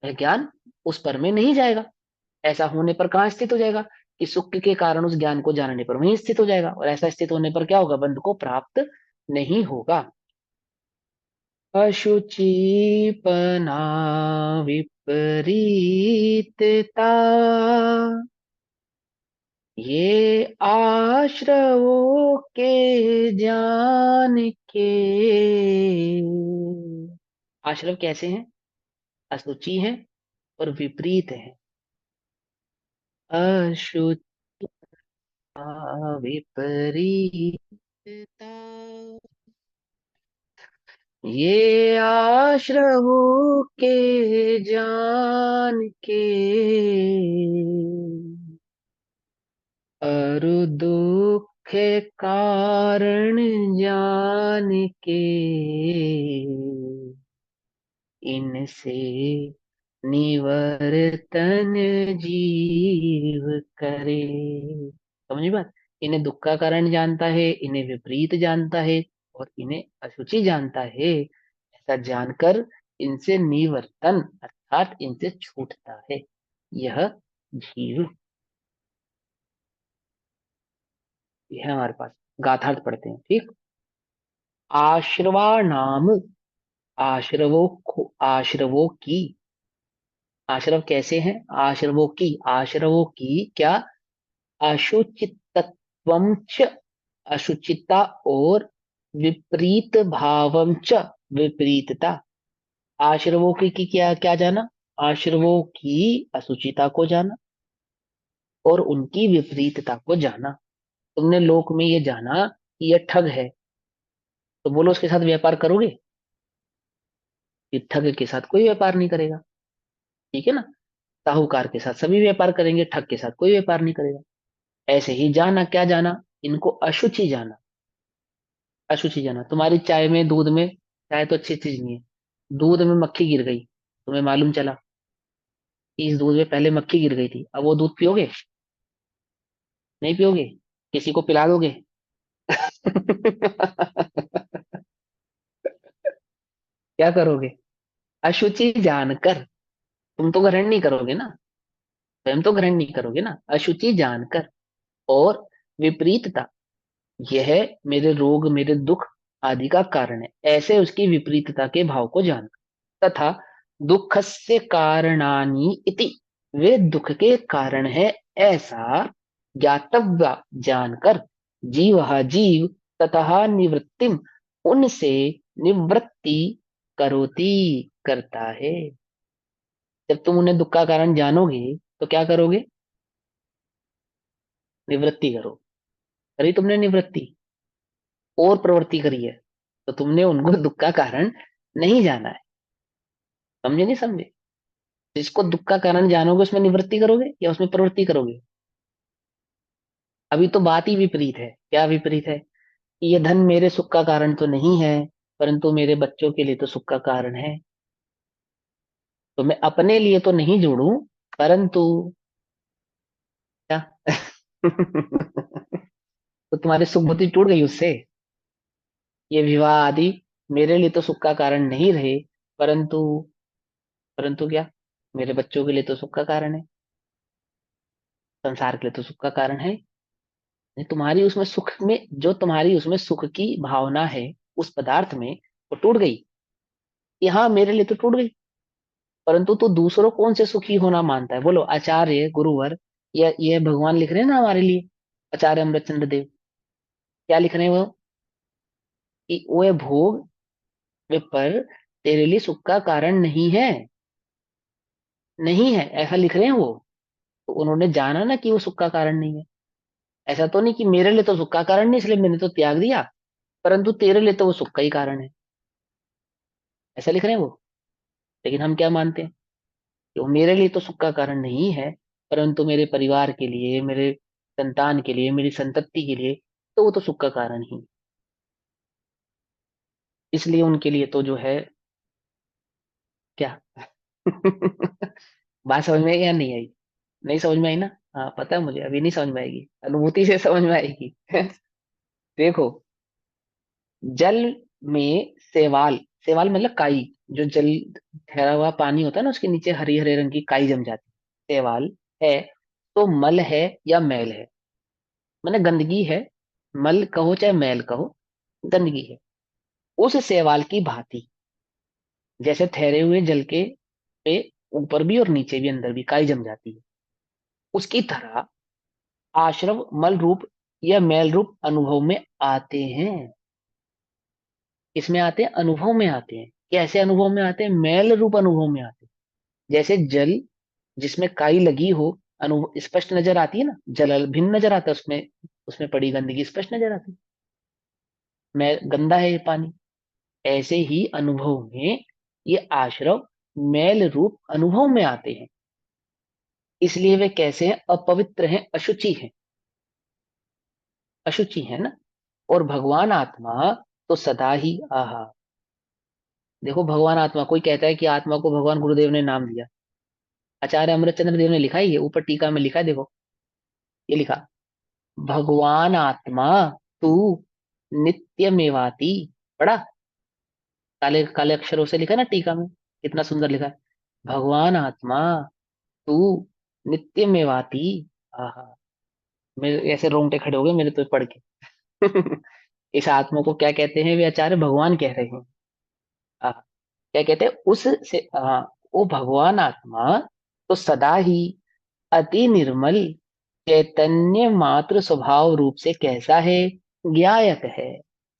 वह ज्ञान उस पर में नहीं जाएगा। ऐसा होने पर कहाँ स्थित हो जाएगा? कि सुख के कारण उस ज्ञान को जानने पर वहीं स्थित हो जाएगा, और ऐसा स्थित होने पर क्या होगा? बंध को प्राप्त नहीं होगा। अशुचिपना विपरीतता, ये आश्रवों के जान के। आश्रव कैसे हैं? असुचि हैं और विपरीत हैं। अशुचिता विपरीतता, ये आश्रवों के जान के, और दुख कारण जान के, इनसे निवर्तन जीव करे। समझी बात? इन्हें दुख का कारण जानता है, इन्हें विपरीत जानता है, और इन्हें अशुचि जानता है। ऐसा जानकर इनसे निवर्तन अर्थात इनसे छूटता है यह जीव। यह हमारे पास गाथार्थ पढ़ते हैं, ठीक। आश्रवाणाम, आश्रवों की। आश्रव कैसे हैं? आश्रवों की क्या? अशुचितत्वं च, अशुचिता और विपरीत भावम च, विपरीतता। आश्रवों की क्या क्या जाना? आश्रवों की असुचिता को जाना और उनकी विपरीतता को जाना। तुमने लोक में ये जाना कि यह ठग है, तो बोलो उसके साथ व्यापार करोगे? कि ठग के साथ कोई व्यापार नहीं करेगा, ठीक है ना। साहूकार के साथ सभी व्यापार करेंगे, ठग के साथ कोई व्यापार नहीं करेगा। ऐसे ही जाना, क्या जाना? इनको अशुचि जाना। अशुचि जाना, तुम्हारी चाय में, दूध में, चाय तो अच्छी चीज नहीं है, दूध में मक्खी गिर गई, तुम्हें मालूम चला कि इस दूध में पहले मक्खी गिर गई थी, अब वो दूध पियोगे? नहीं पियोगे। किसी को पिला दोगे? क्या करोगे? अशुचि जानकर। तुम तो ग्रहण नहीं करोगे ना, स्वयं तो ग्रहण नहीं करोगे ना। अशुचि जानकर और विपरीतता, यह मेरे रोग, मेरे दुख आदि का कारण है, ऐसे उसकी विपरीतता के भाव को जानना। तथा दुखस्य कारणानि इति, वे दुख के कारण है ऐसा ज्ञातव्य जानकर, जीव ततः निवृत्तिम, उनसे निवृत्ति करोति, करता है। जब तुम उन्हें दुख का कारण जानोगे तो क्या करोगे? निवृत्ति करो। करी तुमने निवृत्ति, और प्रवृत्ति करी है, तो तुमने उनको दुख का कारण नहीं जाना है। समझे नहीं समझे? जिसको दुख का कारण जानोगे उसमें निवृत्ति करोगे या उसमें प्रवृत्ति करोगे? अभी तो बात ही विपरीत है। क्या विपरीत है? कि ये धन मेरे सुख का कारण तो नहीं है, परंतु मेरे बच्चों के लिए तो सुख का कारण है। तो मैं अपने लिए तो नहीं जोड़ू, परंतु क्या? तो तुम्हारी सुख बुद्धि टूट गई उससे। ये विवाह आदि मेरे लिए तो सुख का कारण नहीं रहे, परंतु, परंतु क्या? मेरे बच्चों के लिए तो सुख का कारण है, संसार के लिए तो सुख का कारण है नहीं। तुम्हारी उसमें सुख में, जो तुम्हारी उसमें सुख की भावना है उस पदार्थ में, वो टूट गई कि हाँ मेरे लिए तो टूट गई। परंतु तू दूसरों कौन से सुखी होना मानता है? बोलो, आचार्य गुरुवर, ये भगवान लिख रहे हैं ना हमारे लिए, आचार्य अमृतचंद्र देव क्या लिख रहे हैं वो, कि वो भोग वे पर तेरे लिए सुख का कारण नहीं है, नहीं है, ऐसा लिख रहे हैं वो। तो उन्होंने जाना ना कि वो सुख का कारण नहीं है। ऐसा तो नहीं कि मेरे लिए तो सुख का कारण नहीं इसलिए मैंने तो त्याग दिया, परंतु तेरे लिए तो वो सुख का ही कारण है, ऐसा लिख रहे हैं वो। लेकिन हम क्या मानते हैं कि वो मेरे लिए तो सुख का कारण नहीं है, परंतु मेरे परिवार के लिए, मेरे संतान के लिए, मेरी संतति के लिए तो वो तो सुख का कारण ही है। इसलिए उनके लिए तो जो है क्या बात समझ में आई या नहीं आई? नहीं समझ में आई ना? हाँ पता है मुझे, अभी नहीं समझ में आएगी, अनुभूति से समझ में आएगी देखो, जल में शैवाल, शैवाल मतलब काई, जो जल ठहरा हुआ पानी होता है ना, उसके नीचे हरी हरे रंग की काई जम जाती है, शैवाल है। तो मल है या मैल है, मैंने गंदगी है, मल कहो चाहे मैल कहो, गंदगी है। उस शैवाल की भांति, जैसे ठहरे हुए जल के पे ऊपर भी और नीचे भी, अंदर भी काई जम जाती है, उसकी तरह आश्रव मल रूप या मैल रूप अनुभव में आते हैं। इसमें आते हैं, अनुभव में आते हैं। कैसे अनुभव में आते हैं? मैल रूप अनुभव में आते हैं। जैसे जल जिसमें काई लगी हो, अनुभव स्पष्ट नजर आती है ना, जल भिन्न नजर आता है उसमें, उसमें पड़ी गंदगी स्पष्ट नजर आती है, मैं गंदा है ये पानी। ऐसे ही अनुभव में ये आश्रव मैल रूप अनुभव में आते हैं, इसलिए वे कैसे हैं? अपवित्र हैं, अशुचि हैं, अशुचि है ना। और भगवान आत्मा तो सदा ही आहा, देखो भगवान आत्मा, कोई कहता है कि आत्मा को भगवान गुरुदेव ने नाम दिया, आचार्य अमृतचंद्र देव ने लिखा है, ये ऊपर टीका में लिखा है, देखो ये लिखा, भगवान आत्मा तू नित्यमेवाति। पढ़ा? काले काले अक्षरों से लिखा है ना टीका में, कितना सुंदर लिखा है, भगवान आत्मा तू नित्यमेवाति। आहा, मेरे ऐसे रोंगटे खड़े हो गए मेरे तो पढ़ के इस आत्मा को क्या कहते हैं? वे आचार्य भगवान कह रहे हैं। आहा, क्या कहते हैं उस से? वो भगवान आत्मा तो सदा ही अति निर्मल चैतन्य मात्र स्वभाव रूप से कैसा है? ज्ञायक है।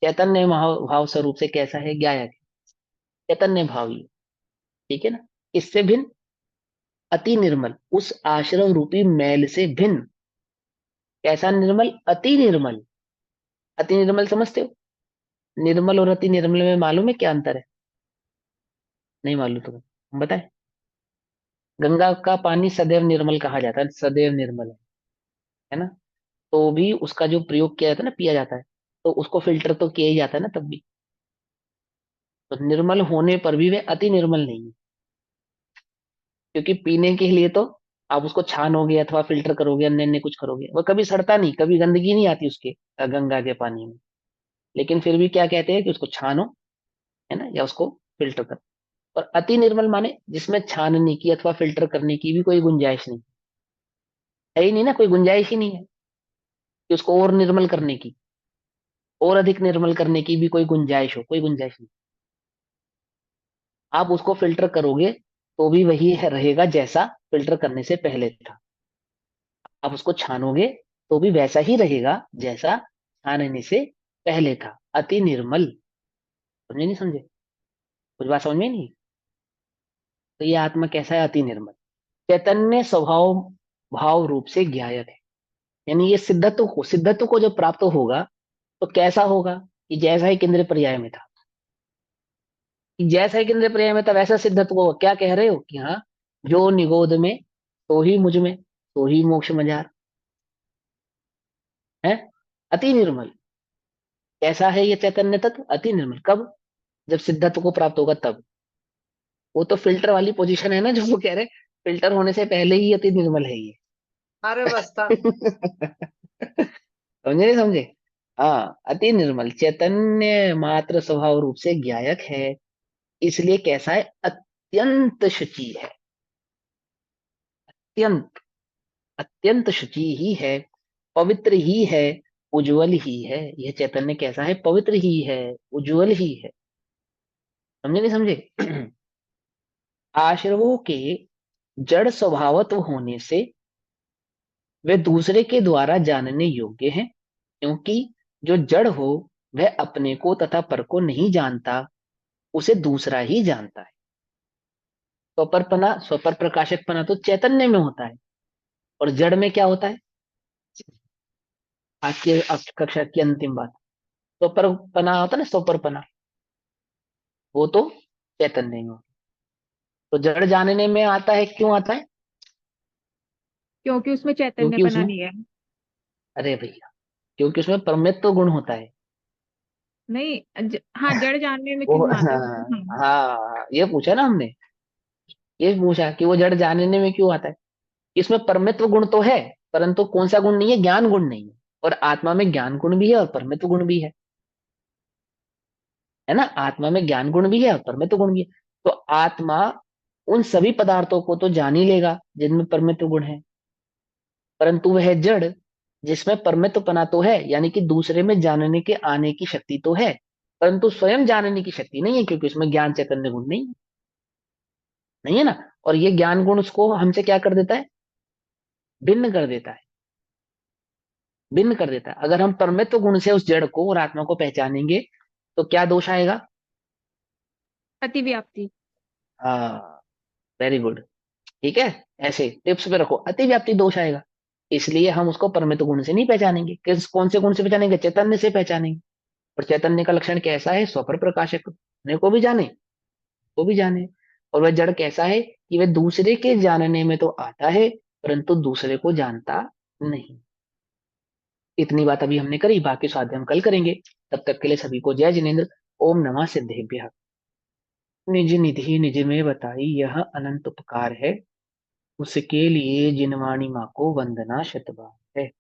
चैतन्य भाव स्वरूप से कैसा है? ज्ञायक है, चैतन्य भाव ही, ठीक है ना। इससे भिन्न अति निर्मल, उस आश्रव रूपी मैल से भिन्न। कैसा निर्मल? अति निर्मल। अति निर्मल समझते हो? निर्मल और अति निर्मल में मालूम है क्या अंतर है? नहीं मालूम तुम्हें? बताए, गंगा का पानी सदैव निर्मल कहा जाता है, सदैव निर्मल है ना। तो भी उसका जो प्रयोग किया जाता है ना, पिया जाता है, तो उसको फिल्टर तो किया ही जाता है ना तब भी। तो निर्मल होने पर भी वे अति निर्मल नहीं है, क्योंकि पीने के लिए तो आप उसको छानोगे अथवा फिल्टर करोगे, अन्य अन्य कुछ करोगे, वह कभी सड़ता नहीं, कभी गंदगी नहीं आती उसके, गंगा के पानी में। लेकिन फिर भी क्या कहते हैं कि उसको छानो, है ना, या उसको फिल्टर करो। और अति निर्मल माने जिसमें छानने की अथवा फिल्टर करने की भी कोई गुंजाइश नहीं है, ही नहीं ना, कोई गुंजाइश ही नहीं है कि उसको और निर्मल करने की, और अधिक निर्मल करने की भी कोई गुंजाइश हो, कोई गुंजाइश नहीं। आप उसको फिल्टर करोगे तो भी वही रहेगा जैसा फिल्टर करने से पहले था। आप उसको छानोगे तो भी वैसा ही रहेगा जैसा छानने से पहले था। अति निर्मल, समझे नहीं समझे? कुछ बात समझ में नहीं? तो ये आत्मा कैसा है? अति निर्मल, चैतन्य स्वभाव भाव रूप से ज्ञायक है। यानी ये सिद्धत्व को जब प्राप्त होगा तो कैसा होगा? कि जैसा ही इंद्रिय पर्याय में था, कि जैसा ही इंद्रिय पर्याय में था वैसा सिद्धत्व होगा। क्या कह रहे हो? कि हाँ, जो निगोद में तो ही मुझ में, तो ही मोक्ष मझार है। अति निर्मल, कैसा है ये चैतन्य तत्व? अति निर्मल। कब? जब सिद्धत्व को प्राप्त होगा तब। वो तो फिल्टर वाली पोजीशन है ना, जो वो कह रहे, फिल्टर होने से पहले ही अति निर्मल है ये हर अवस्था में। समझे नहीं समझे? हाँ, अति निर्मल चैतन्य मात्र स्वभाव रूप से ज्ञायक है, इसलिए कैसा है? अत्यंत शुचि है। अत्यंत अत्यंत शुचि ही है, पवित्र ही है, उज्जवल ही है। यह चैतन्य कैसा है? पवित्र ही है, उज्जवल ही है। समझे नहीं समझे? आश्रवों के जड़ स्वभावत्व होने से वे दूसरे के द्वारा जानने योग्य हैं, क्योंकि जो जड़ हो वह अपने को तथा पर को नहीं जानता, उसे दूसरा ही जानता है। स्वपरपना, स्वपर प्रकाशकपना तो चैतन्य में होता है, और जड़ में क्या होता है? आज के कक्षा की अंतिम बात, स्वपरपना होता है ना, स्वपरपना, वो तो चैतन्य में होता है। तो जड़ जानने में आता है, क्यों आता है? क्योंकि उसमें क्योंकि चैतन्यपना उसमें, नहीं है। अरे भैया, क्योंकि उसमें परमेत्व गुण होता है। नहीं, हाँ, जड़ जानने में वो क्यों आता है हाँ, हाँ। हाँ, ये पूछा ना हमने, ये पूछा कि वो जड़ जानने में क्यों आता है। इसमें परमेत्व गुण तो है, परंतु कौन सा गुण नहीं है? ज्ञान गुण नहीं है। और आत्मा में ज्ञान गुण भी है और परमेत्व गुण भी है ना? आत्मा में ज्ञान गुण भी है और परमेत्व गुण भी है। तो आत्मा उन सभी पदार्थों को तो जान ही लेगा जिनमें परमेत्व गुण है, परंतु वह जड़ जिसमें परमेत्वपना तो है, यानी कि दूसरे में जानने के आने की शक्ति तो है, परंतु स्वयं जानने की शक्ति नहीं है, क्योंकि उसमें ज्ञान चैतन्य गुण नहीं है ना। और ये ज्ञान गुण उसको हमसे क्या कर देता है? भिन्न कर देता है, भिन्न कर देता है। अगर हम परमेत्व गुण से उस जड़ को और आत्मा को पहचानेंगे तो क्या दोष आएगा? अतिव्याप्ति। हाँ, वेरी गुड। ठीक है, ऐसे टिप्स पे रखो, अतिव्याप्ति दोष आएगा। इसलिए हम उसको परमेत्व गुण से नहीं पहचानेंगे। कौन से गुण से पहचानेंगे? चैतन्य से पहचानेंगे। और चैतन्य का लक्षण कैसा है? स्वपर प्रकाशक, अपने को भी जाने, वो भी जाने। और वह जड़ कैसा है कि वह दूसरे के जानने में तो आता है, परंतु दूसरे को जानता नहीं। इतनी बात अभी हमने करी, बाकी स्वाध्याय हम कल करेंगे। तब तक के लिए सभी को जय जिनेन्द्र। ओम नमः सिद्धेभ्यः। निज निधि निज में बताई, यह अनंत उपकार है, उसके लिए जिनवाणी माँ को वंदना शतबार है।